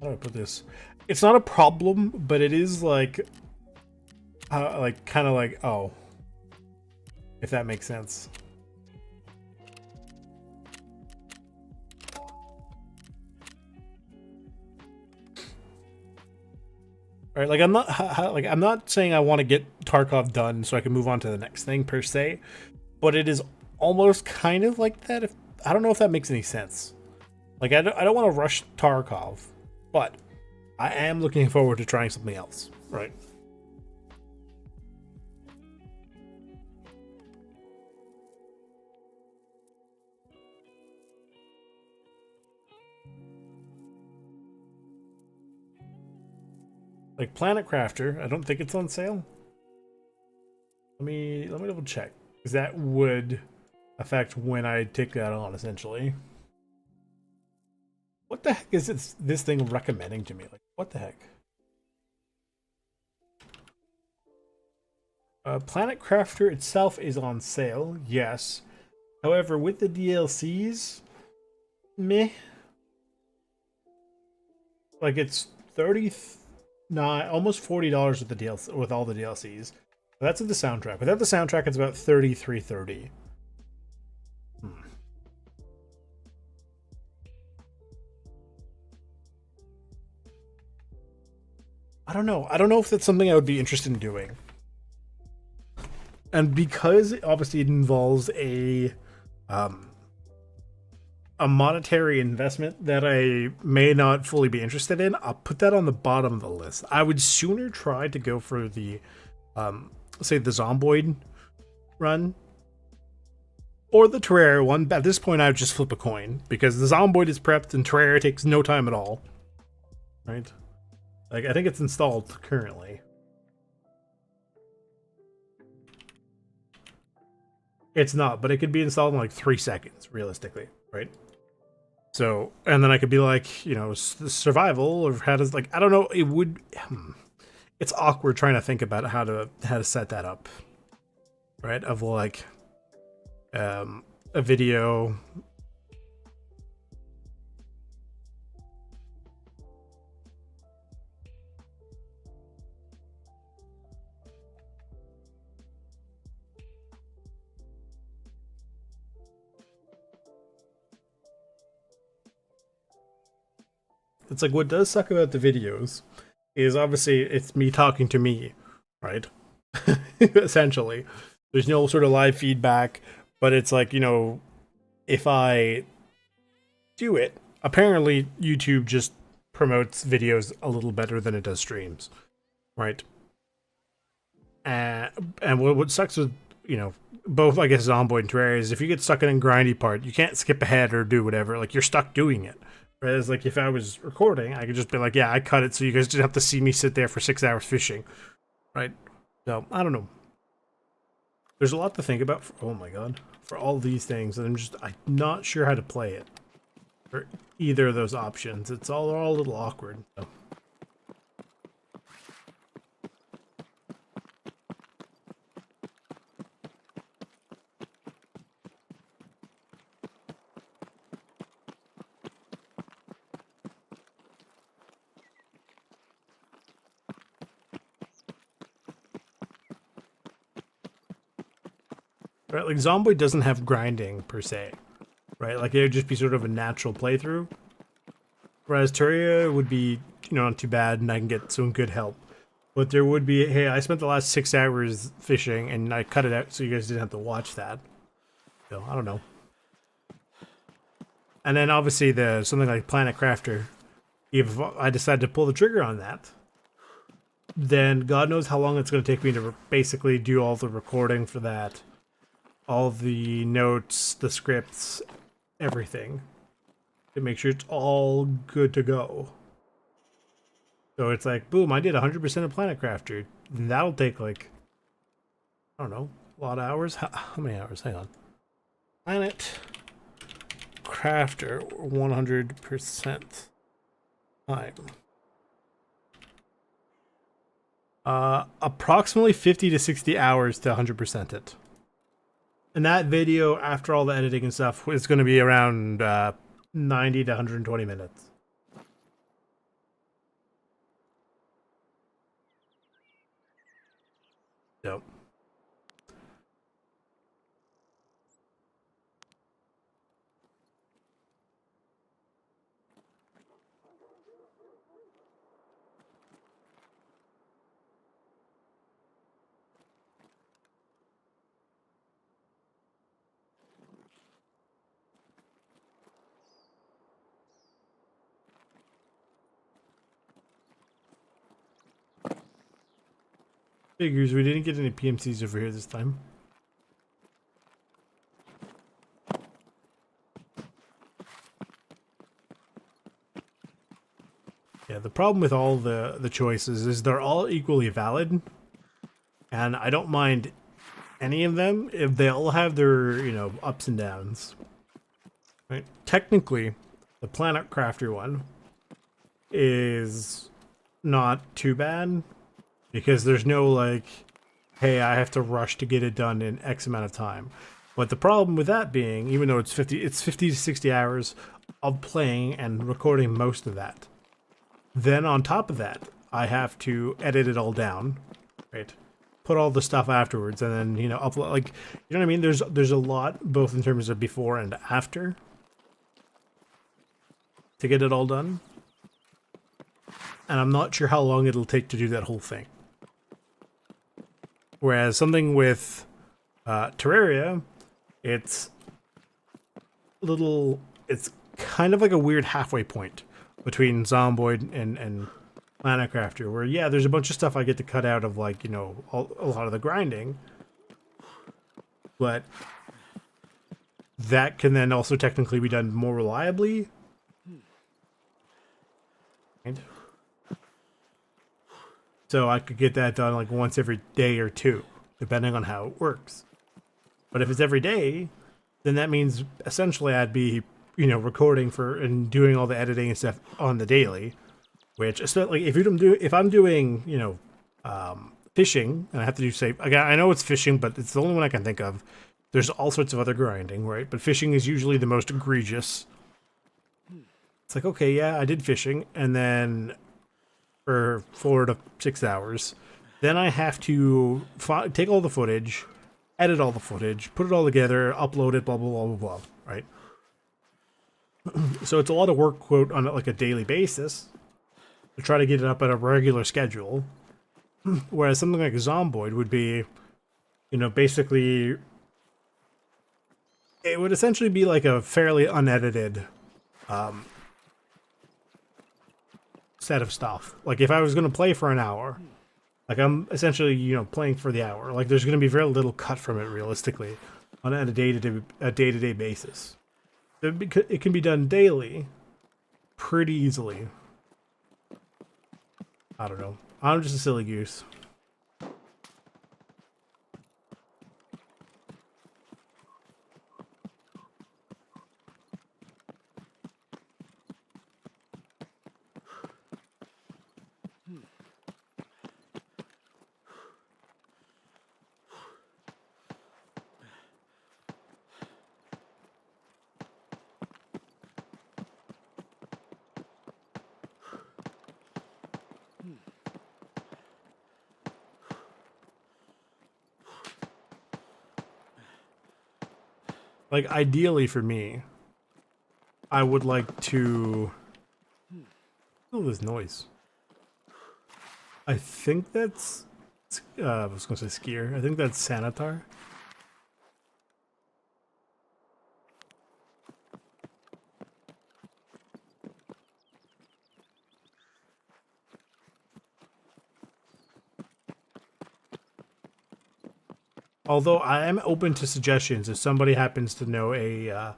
How do I put this? It's not a problem, but it is like kind of like, oh, if that makes sense. All right, like I'm not saying I want to get Tarkov done so I can move on to the next thing per se, but it is almost kind of like that. If I don't know if that makes any sense. Like I don't want to rush Tarkov, but I am looking forward to trying something else, right? Like Planet Crafter, I don't think it's on sale. Let me double check. Because that would affect when I take that on, essentially. What the heck is this thing recommending to me? Like, what the heck? Planet Crafter itself is on sale, yes. However, with the DLCs, meh. Like, it's 39, almost $40 with the DLC, with all the DLCs. That's with the soundtrack. Without the soundtrack, it's about $33.30. I don't know. I don't know if that's something I would be interested in doing. And because obviously it involves a monetary investment that I may not fully be interested in, I'll put that on the bottom of the list. I would sooner try to go for the say the Zomboid run or the Terraria one. At this point I would just flip a coin because the Zomboid is prepped and Terraria takes no time at all. Right? Like, I think it's installed currently. It's not, but it could be installed in like 3 seconds, realistically, right? So, and then I could be like, you know, survival, or how does, like, I don't know, it would, it's awkward trying to think about how to set that up, right? Of like, a video. It's like, what does suck about the videos is obviously it's me talking to me, right? Essentially. There's no sort of live feedback, but it's like, you know, if I do it, apparently YouTube just promotes videos a little better than it does streams, right? And what sucks with, you know, both, I guess, Zomboid and Terraria is if you get stuck in a grindy part, you can't skip ahead or do whatever. Like, you're stuck doing it. Whereas, like, if I was recording, I could just be like, yeah, I cut it so you guys didn't have to see me sit there for 6 hours fishing, right? So, I don't know. There's a lot to think about, oh my god, for all these things, and I'm not sure how to play it. For either of those options. They're all a little awkward, so. Right, like Zomboid doesn't have grinding per se, right? Like it would just be sort of a natural playthrough. Whereas Terraria would be, you know, not too bad, and I can get some good help. But there would be, hey, I spent the last 6 hours fishing, and I cut it out so you guys didn't have to watch that. So I don't know. And then obviously something like Planet Crafter, if I decide to pull the trigger on that, then God knows how long it's going to take me to basically do all the recording for that. All the notes, the scripts, everything. To make sure it's all good to go. So it's like, boom, I did 100% of Planet Crafter. And that'll take like, I don't know, a lot of hours. How many hours? Hang on. Planet Crafter 100% time. Approximately 50 to 60 hours to 100% it. And that video, after all the editing and stuff, is going to be around 90 to 120 minutes. So. Figures, we didn't get any PMCs over here this time. Yeah, the problem with all the choices is they're all equally valid. And I don't mind any of them, if they all have their, you know, ups and downs. Right? Technically, the Planet Crafter one is not too bad because there's no like, hey, I have to rush to get it done in X amount of time. But the problem with that being, even though it's 50 to 60 hours of playing and recording most of that. Then on top of that, I have to edit it all down, right? Put all the stuff afterwards, and then, you know, upload, like, you know what I mean? There's a lot both in terms of before and after to get it all done. And I'm not sure how long it'll take to do that whole thing. Whereas something with Terraria, it's it's kind of like a weird halfway point between Zomboid and Planet Crafter, where, yeah, there's a bunch of stuff I get to cut out of, like, you know, a lot of the grinding, but that can then also technically be done more reliably. And so I could get that done like once every day or two, depending on how it works. But if it's every day, then that means essentially I'd be, you know, recording for and doing all the editing and stuff on the daily. Which, especially if I'm doing, you know, fishing, and I have to do, say, again, I know it's fishing, but it's the only one I can think of. There's all sorts of other grinding, right? But fishing is usually the most egregious. It's like, okay, yeah, I did fishing, and then for 4 to 6 hours, then I have to take all the footage, edit all the footage, put it all together, upload it, blah, blah, blah, blah, blah, right? So it's a lot of work, quote, on like a daily basis to try to get it up at a regular schedule. Whereas something like Zomboid would be, you know, basically, it would essentially be like a fairly unedited set of stuff. Like if I was going to play for an hour, like I'm essentially, you know, playing for the hour. Like there's going to be very little cut from it realistically on a day-to-day basis. It can be done daily pretty easily. I don't know. I'm just a silly goose. Like, ideally for me, I would like to... Oh, this noise. I think that's... I was going to say skier. I think that's Sanitar. Although I am open to suggestions if somebody happens to know a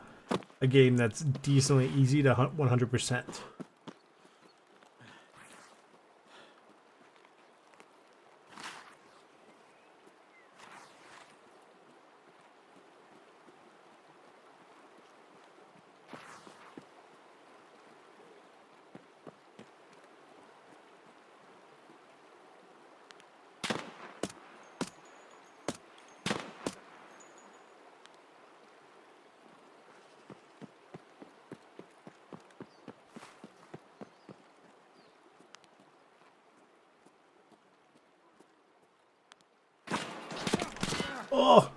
game that's decently easy to 100%. Oh!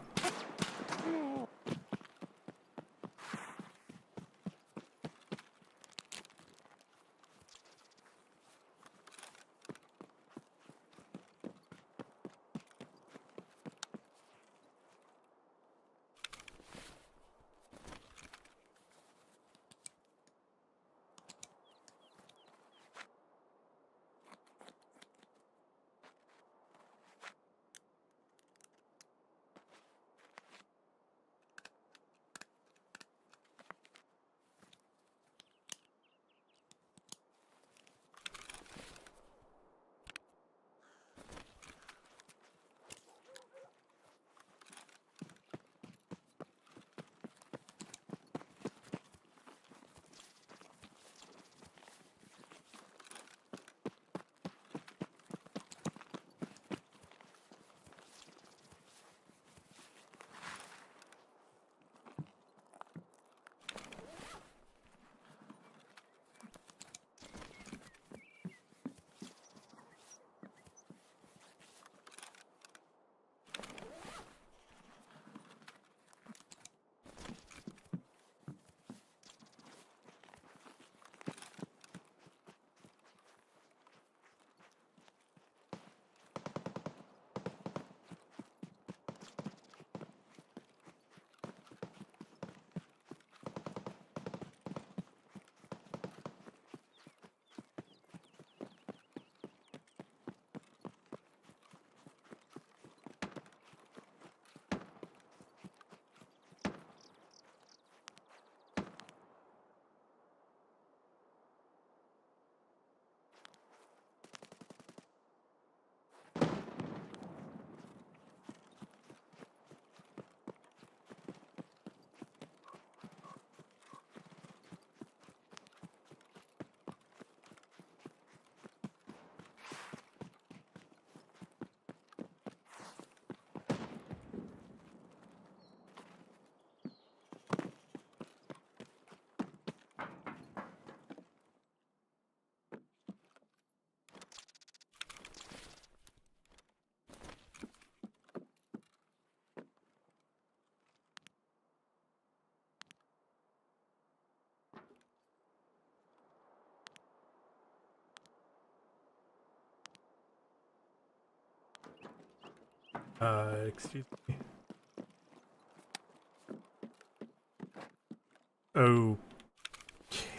Excuse me.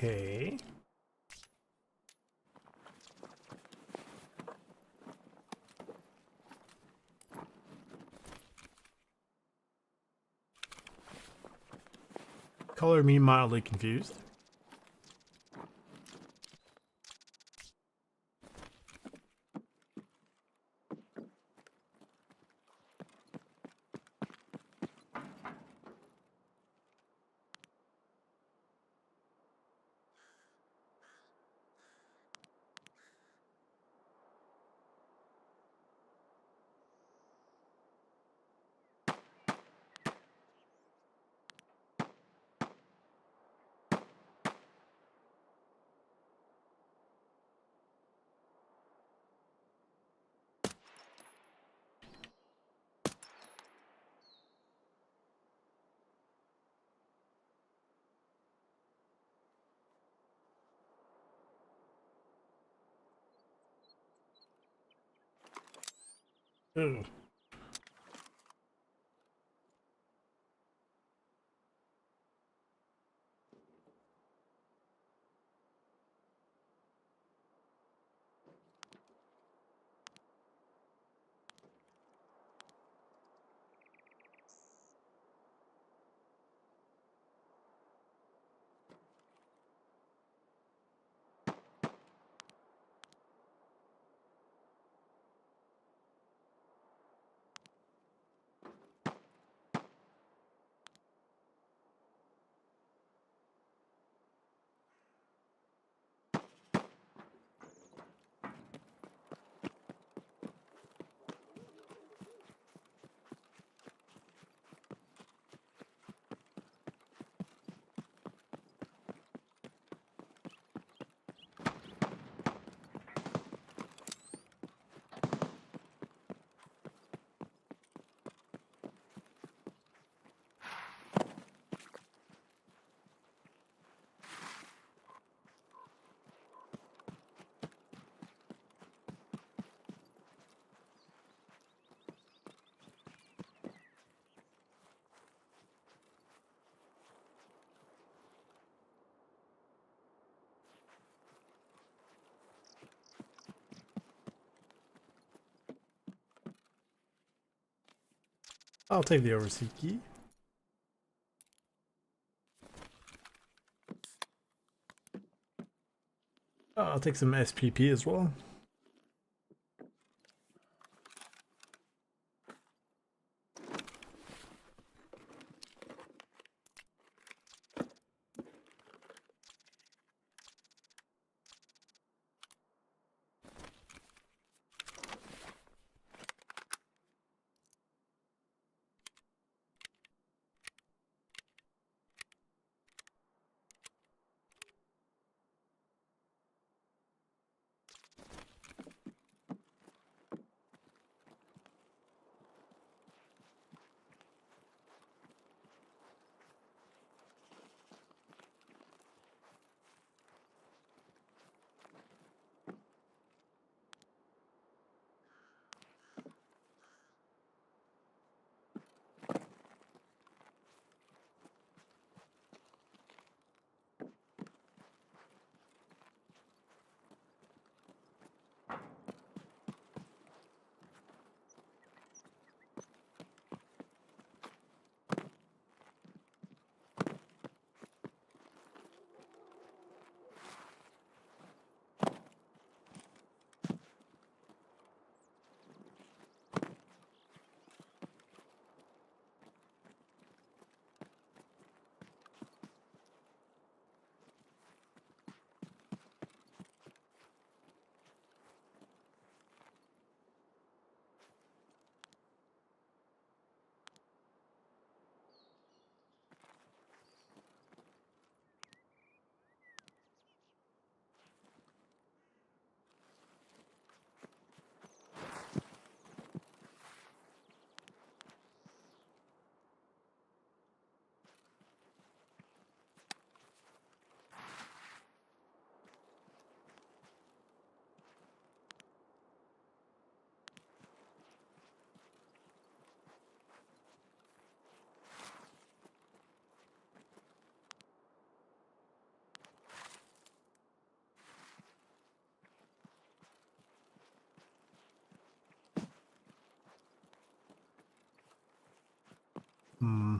Okay. Color me mildly confused. Ugh. I'll take the overseas key. I'll take some SPP as well. Hmm.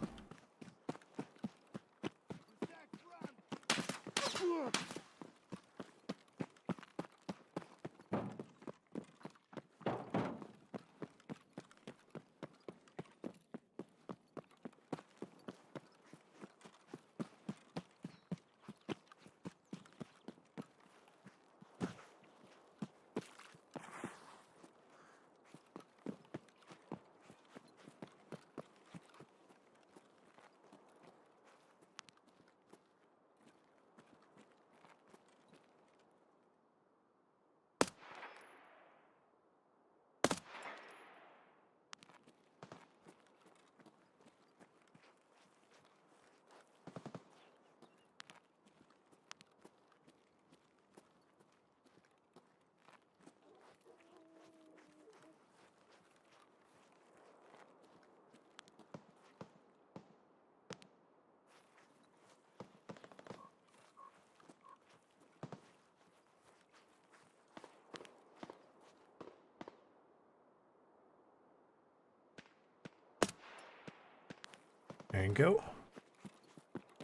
There you go.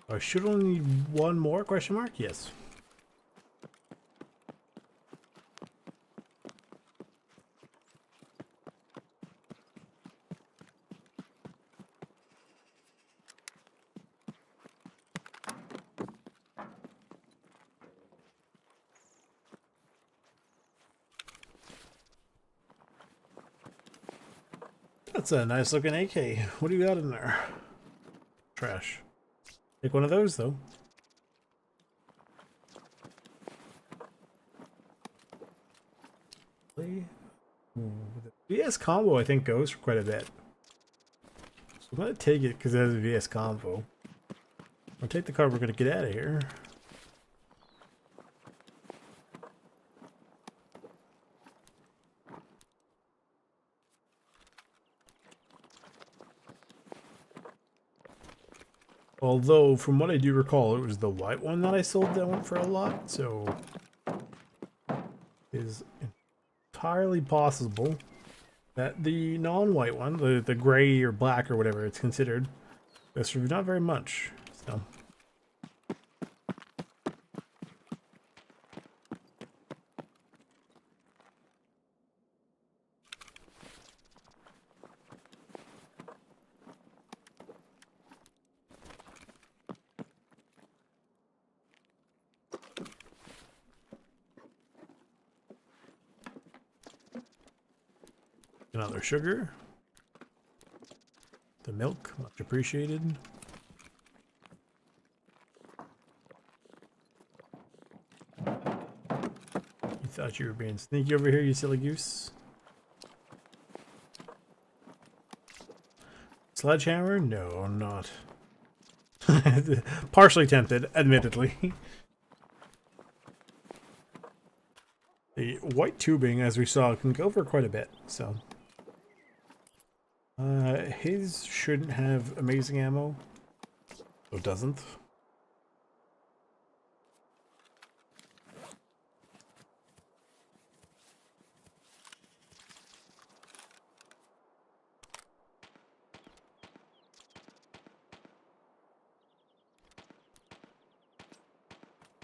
I should only need one more question mark? Yes. That's a nice looking AK. What do you got in there? Trash. Take one of those though. Ooh, the VS combo I think goes for quite a bit. So I'm gonna take it because it has a VS combo. I'll take the car, we're gonna get out of here. Although, from what I do recall, it was the white one that I sold that went for a lot, so it is entirely possible that the non-white one, the gray or black or whatever it's considered, goes for not very much. So another sugar. The milk, much appreciated. You thought you were being sneaky over here, you silly goose. Sledgehammer? No, I'm not. Partially tempted, admittedly. The white tubing, as we saw, can go for quite a bit, so. His shouldn't have amazing ammo. So it doesn't.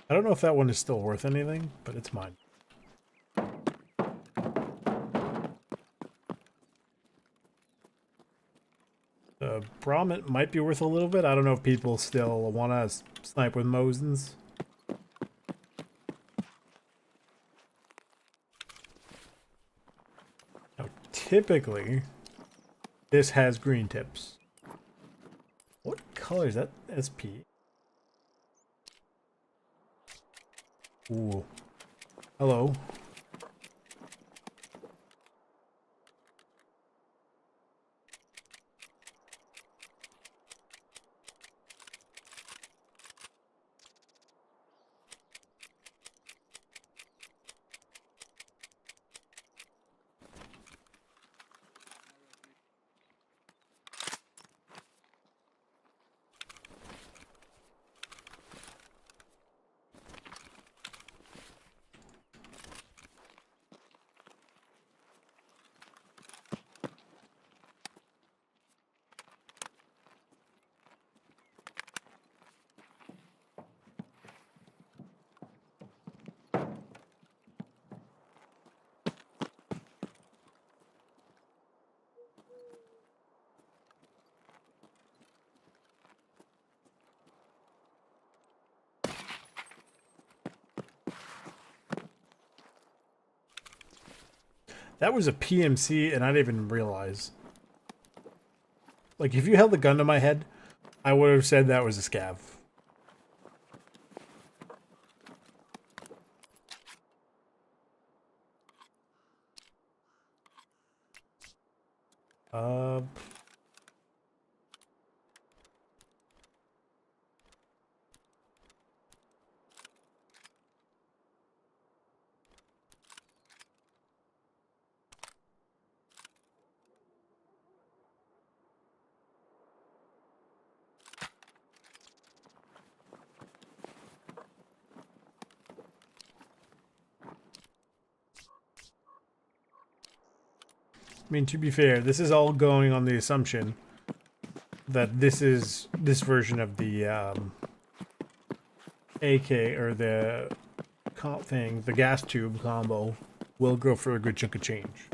I don't know if that one is still worth anything, but it's mine. Brommet might be worth a little bit. I don't know if people still want to snipe with Mosins. Now, typically, this has green tips. What color is that? SP? Ooh. Hello. That was a PMC and I didn't even realize. Like, if you held the gun to my head, I would have said that was a scav. Uh... I mean, to be fair, this is all going on the assumption that this version of the AK or the the gas tube combo will go for a good chunk of change.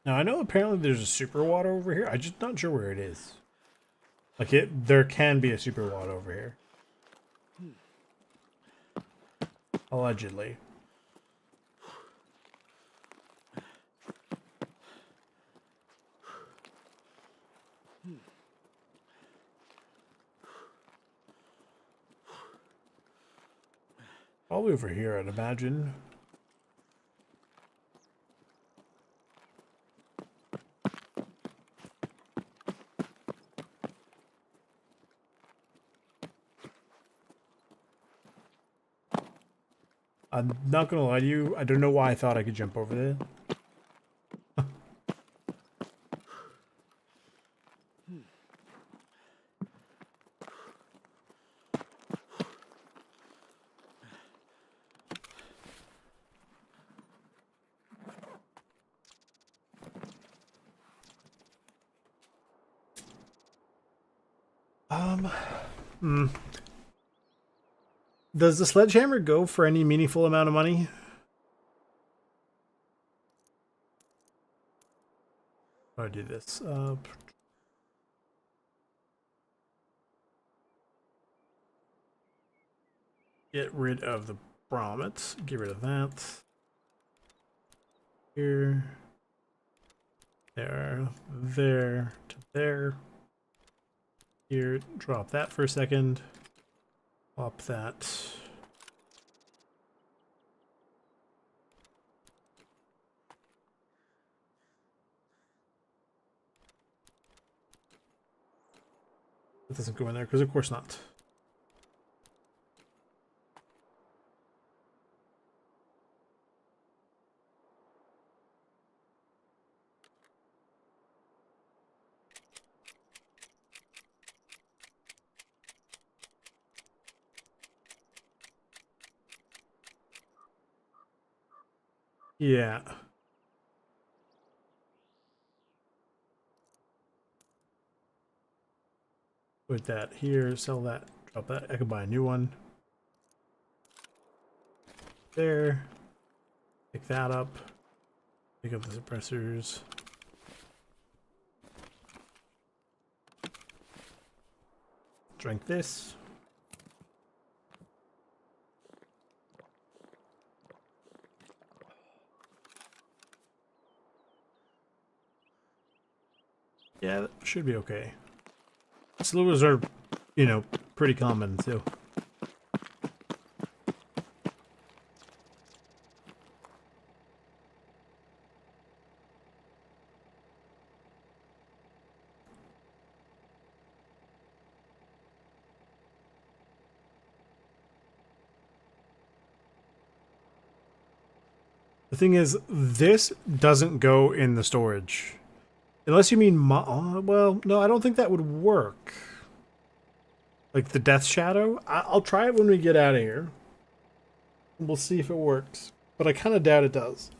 Now I know apparently there's a super wad over here. I'm just not sure where it is. Like there can be a super wad over here. Allegedly. Probably over here, I'd imagine. I'm not gonna lie to you, I don't know why I thought I could jump over there. Does the sledgehammer go for any meaningful amount of money? How do I do this? Get rid of the grommets. Get rid of that. Here. There. There. To there. Here. Drop that for a second. Pop that. It doesn't go in there because of course not. Yeah. Put that here, sell that, drop that. I could buy a new one. There. Pick that up. Pick up the suppressors. Drink this. Yeah, that should be okay. Slugas are, you know, pretty common too. The thing is, this doesn't go in the storage. Unless you mean, well, no, I don't think that would work. Like the Death Shadow? I'll try it when we get out of here. We'll see if it works. But I kind of doubt it does.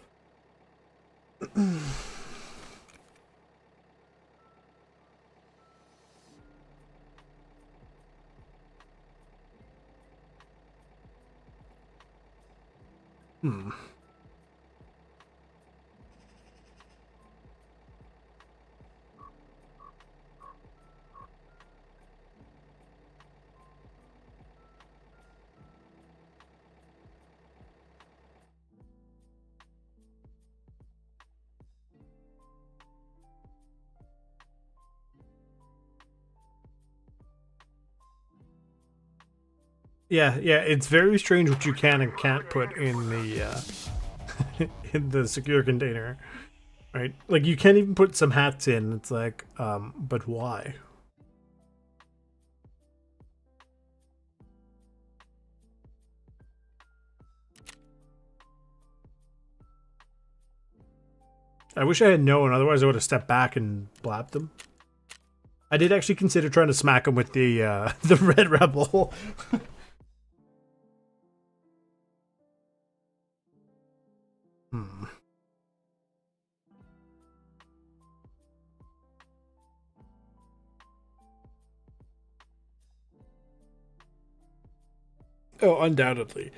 Yeah, yeah, it's very strange what you can and can't put in the in the secure container, right? Like you can't even put some hats in. It's like, but why? I wish I had known, otherwise I would have stepped back and blapped them. I did actually consider trying to smack him with the the Red Rebel. Hmm. Oh, undoubtedly.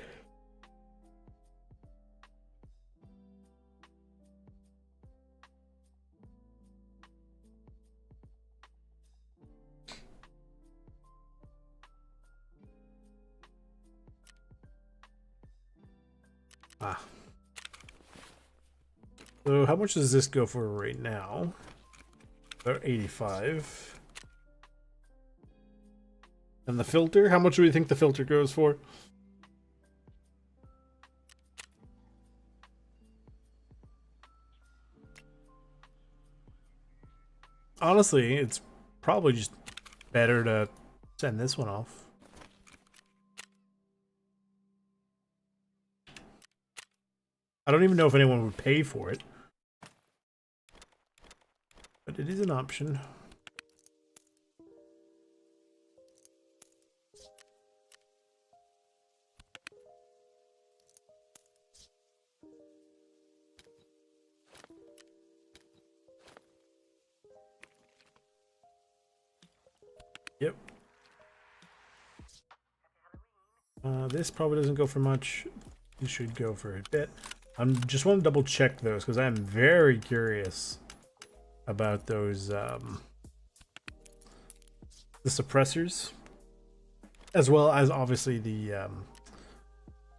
Ah. So how much does this go for right now? About 85. And the filter? How much do we think the filter goes for? Honestly, it's probably just better to send this one off. I don't even know if anyone would pay for it. But it is an option. Yep. This probably doesn't go for much. This should go for a bit. I'm just want to double check those because I'm very curious about those the suppressors, as well as obviously the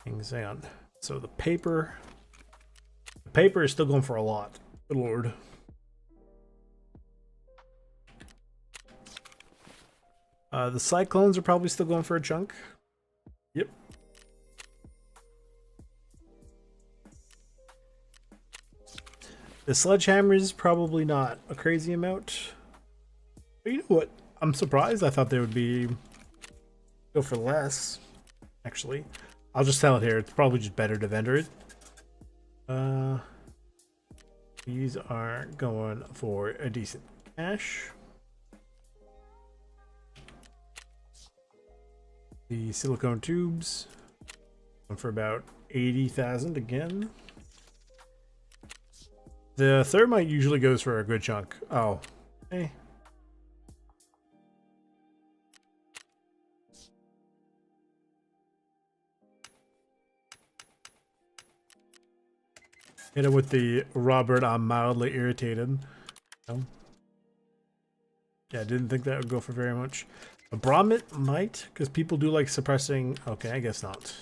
things. Hang on. So the paper is still going for a lot. Good lord. The cyclones are probably still going for a chunk. Yep. The sledgehammer is probably not a crazy amount. But you know what? I'm surprised. I thought they would go for less. Actually, I'll just tell it here. It's probably just better to vendor it. These are going for a decent cash. The silicone tubes going for about 80,000 again. The thermite usually goes for a good chunk. Oh, hey. Hit it with the Robert, I'm mildly irritated. No. Yeah, I didn't think that would go for very much. A Bromit might, because people do like suppressing. Okay, I guess not.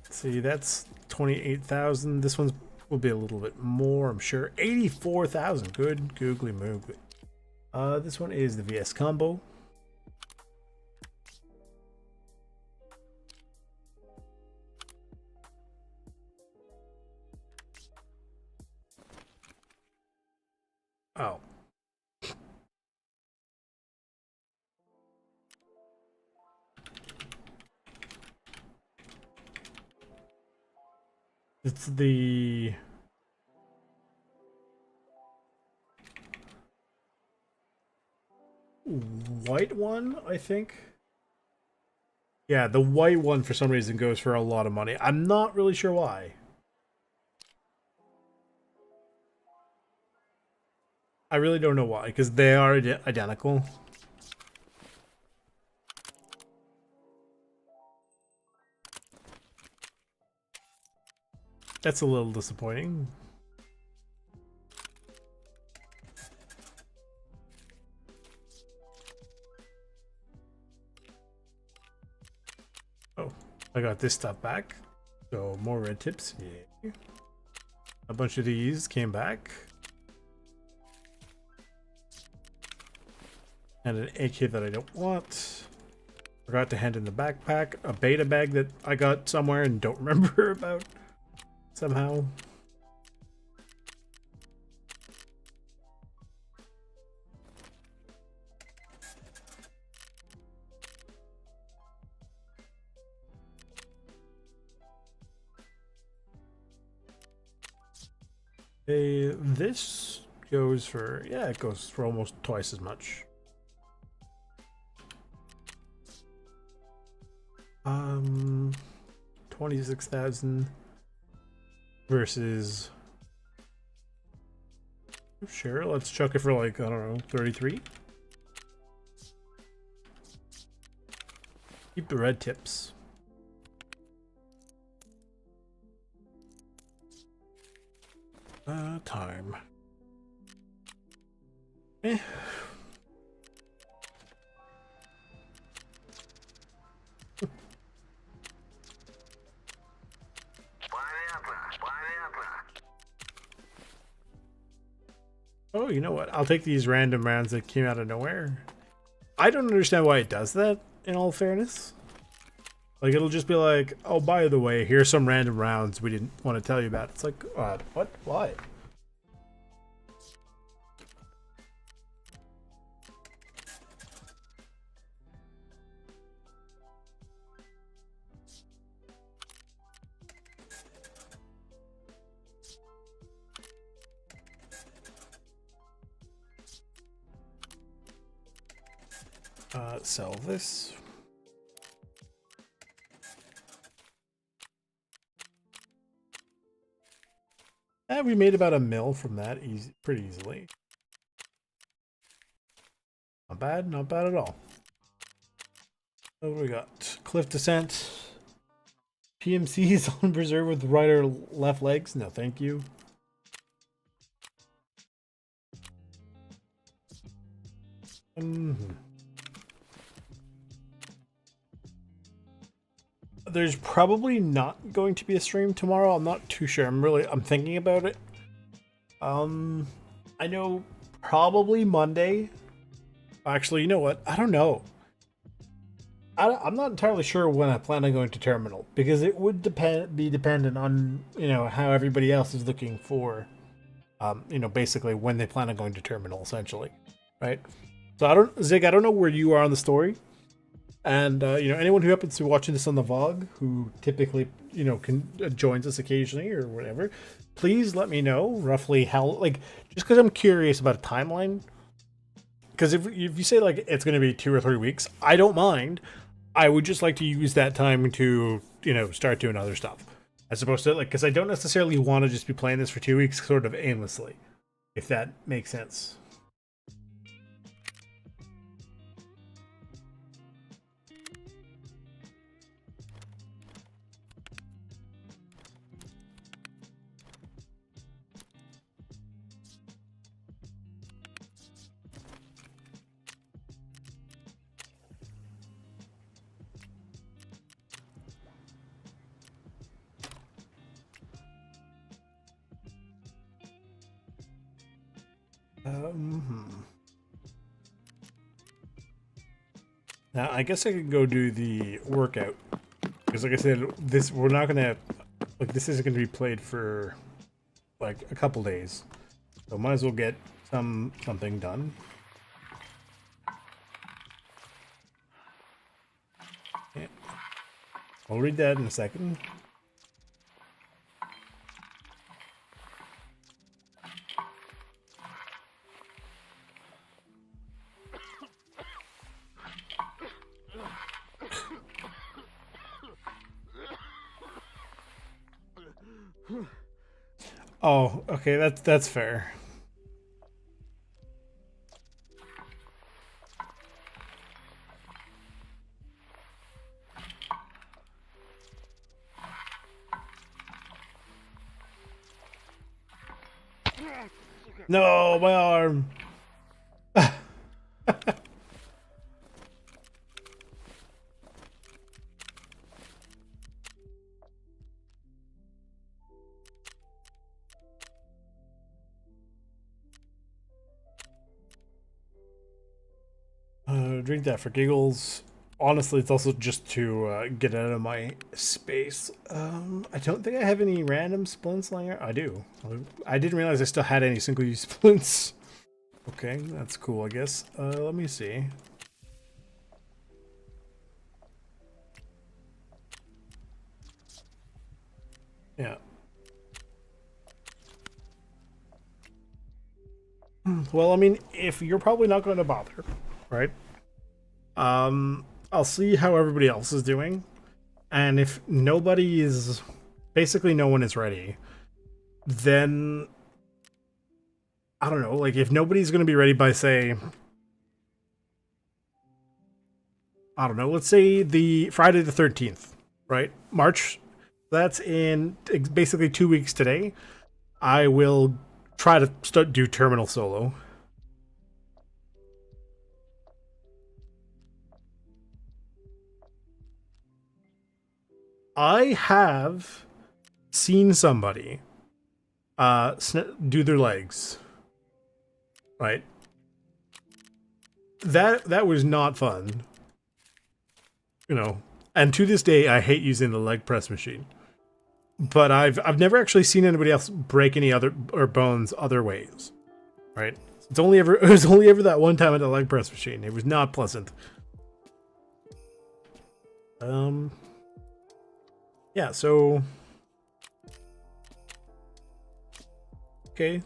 See, that's 28,000. This one's will be a little bit more, I'm sure. 84,000. Good googly moogly. This one is the VS combo. Oh. It's the white one, I think. Yeah, the white one for some reason goes for a lot of money. I'm not really sure why. I really don't know why, because they are identical. That's a little disappointing. Oh, I got this stuff back. So more red tips. Yeah. A bunch of these came back. And an AK that I don't want. Forgot to hand in the backpack, a beta bag that I got somewhere and don't remember about somehow. This goes for, yeah, it goes for almost twice as much. 26,000 versus, sure, let's chuck it for like, I don't know, 33. Keep the red tips. Time. Eh. Oh, you know what? I'll take these random rounds that came out of nowhere. I don't understand why it does that, in all fairness. Like, it'll just be like, oh, by the way, here's some random rounds we didn't want to tell you about. It's like, what? Why? Sell this. We made about $1 mil from that pretty easily. Not bad, not bad at all. What do we got? Cliff descent. PMCs on preserve with right or left legs. No, thank you. There's probably not going to be a stream tomorrow. I'm not too sure. I'm thinking about it. I know probably Monday. Actually, you know what? I don't know. I'm not entirely sure when I plan on going to terminal, because it would be dependent on, you know, how everybody else is looking for, you know, basically when they plan on going to terminal, essentially, right? So Zig, I don't know where you are on the story. And, you know, anyone who happens to be watching this on the VOG, who typically, you know, joins us occasionally or whatever, please let me know roughly how, like, just because I'm curious about a timeline. Because if you say, like, it's going to be 2 or 3 weeks, I don't mind. I would just like to use that time to, you know, start doing other stuff. As opposed to, like, because I don't necessarily want to just be playing this for 2 weeks sort of aimlessly, if that makes sense. Now, I guess I could go do the workout. Because like I said, we're not gonna, like, this isn't gonna be played for like a couple days. So might as well get something done. Yeah. I'll read that in a second. Oh, okay, that's fair. No, my arm. Drink that for giggles. honestly, it's also just to get out of my space. I don't think I have any random splints laying out. I do. I didn't realize I still had any single-use splints. Okay, that's cool, I guess. Let me see. Yeah. Well, I mean, if you're probably not going to bother, right? I'll see how everybody else is doing. And if nobody is, basically no one is ready, then I don't know, like if nobody's going to be ready by, say, I don't know, let's say the Friday the 13th, right? March, that's in basically 2 weeks today. I will try to do Terminal Solo. I have seen somebody do their legs, right? That was not fun, you know. And to this day, I hate using the leg press machine. But I've never actually seen anybody else break any other or bones other ways, right? It was only ever that one time at the leg press machine. It was not pleasant. Yeah, so okay.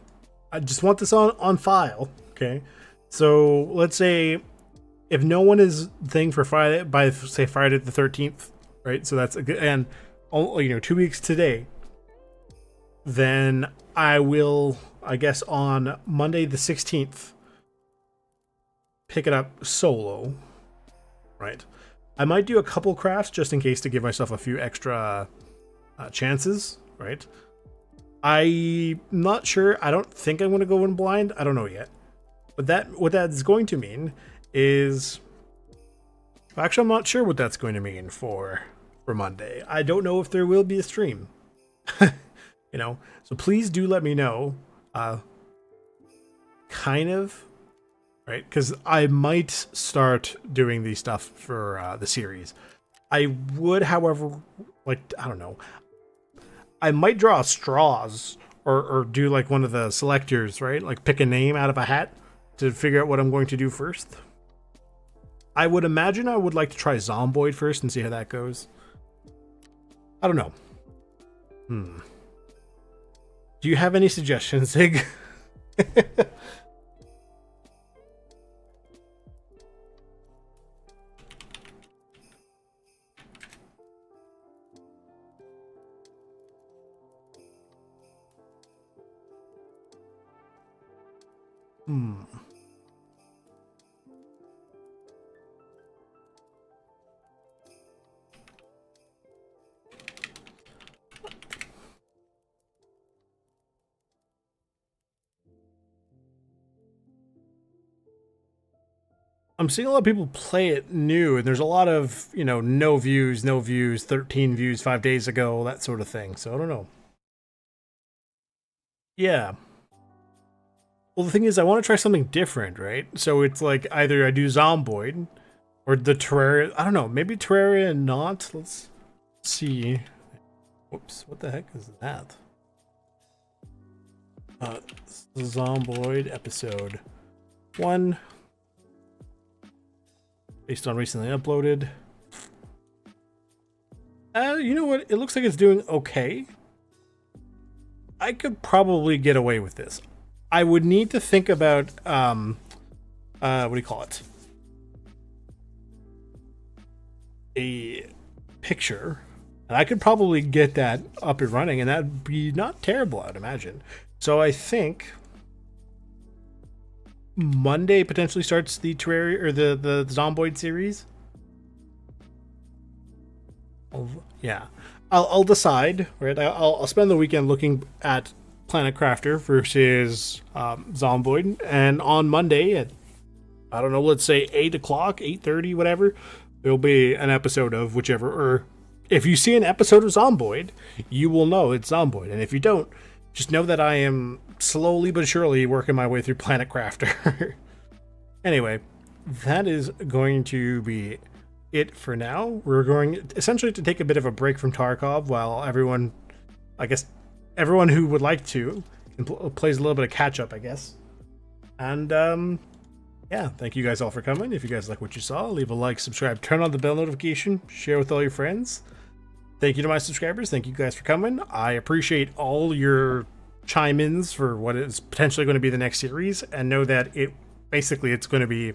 I just want this on file, okay? So let's say if no one is thing for Friday by say Friday the 13th, right? So that's a good, and 2 weeks today. Then I will, I guess, on Monday the 16th, pick it up solo, right? I might do a couple crafts just in case to give myself a few extra chances, right? I'm not sure. I don't think I'm going to go in blind. I don't know yet. But what that's going to mean is... Actually, I'm not sure what that's going to mean for Monday. I don't know if there will be a stream. You know, so please do let me know. Kind of, right? Because I might start doing the stuff for the series. I would, however, like, I don't know. I might draw straws or do like one of the selectors, right? Like pick a name out of a hat to figure out what I'm going to do first. I would imagine I would like to try Zomboid first and see how that goes. I don't know. Do you have any suggestions, Zig? I'm seeing a lot of people play it new, and there's a lot of, no views, 13 views 5 days ago, that sort of thing. So I don't know. Yeah. Well, the thing is, I want to try something different, right? So it's like either I do Zomboid or the Terraria. I don't know. Maybe Terraria and not. Let's see. Whoops. What the heck is that? Zomboid episode 1. Based on recently uploaded. You know what? It looks like it's doing okay. I could probably get away with this. I would need to think about what do you call it? A picture. And I could probably get that up and running, and that'd be not terrible, I'd imagine. So I think Monday potentially starts the Terraria or the Zomboid series. Yeah, I'll decide. Right, I'll spend the weekend looking at Planet Crafter versus Zomboid, and on Monday at, I don't know, let's say 8 o'clock, 8:30, whatever, there'll be an episode of whichever. Or if you see an episode of Zomboid, you will know it's Zomboid, and if you don't, just know that I am slowly but surely working my way through Planet Crafter. Anyway, that is going to be it for now. We're going essentially to take a bit of a break from Tarkov while everyone, I guess, everyone who would like to plays a little bit of catch up, I guess. And yeah, thank you guys all for coming. If you guys like what you saw, leave a like, subscribe, turn on the bell notification, share with all your friends. Thank you to my subscribers. Thank you guys for coming. I appreciate all your chime-ins for what is potentially going to be the next series, and know that it's going to be,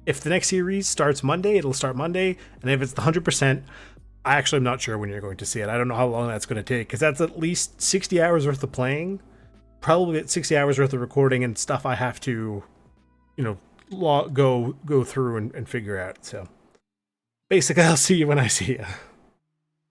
if the next series starts Monday, it'll start Monday, and if it's the 100%, I actually am not sure when you're going to see it. I don't know how long that's going to take, because that's at least 60 hours worth of playing, probably 60 hours worth of recording and stuff I have to, go through and figure out. So basically, I'll see you when I see you.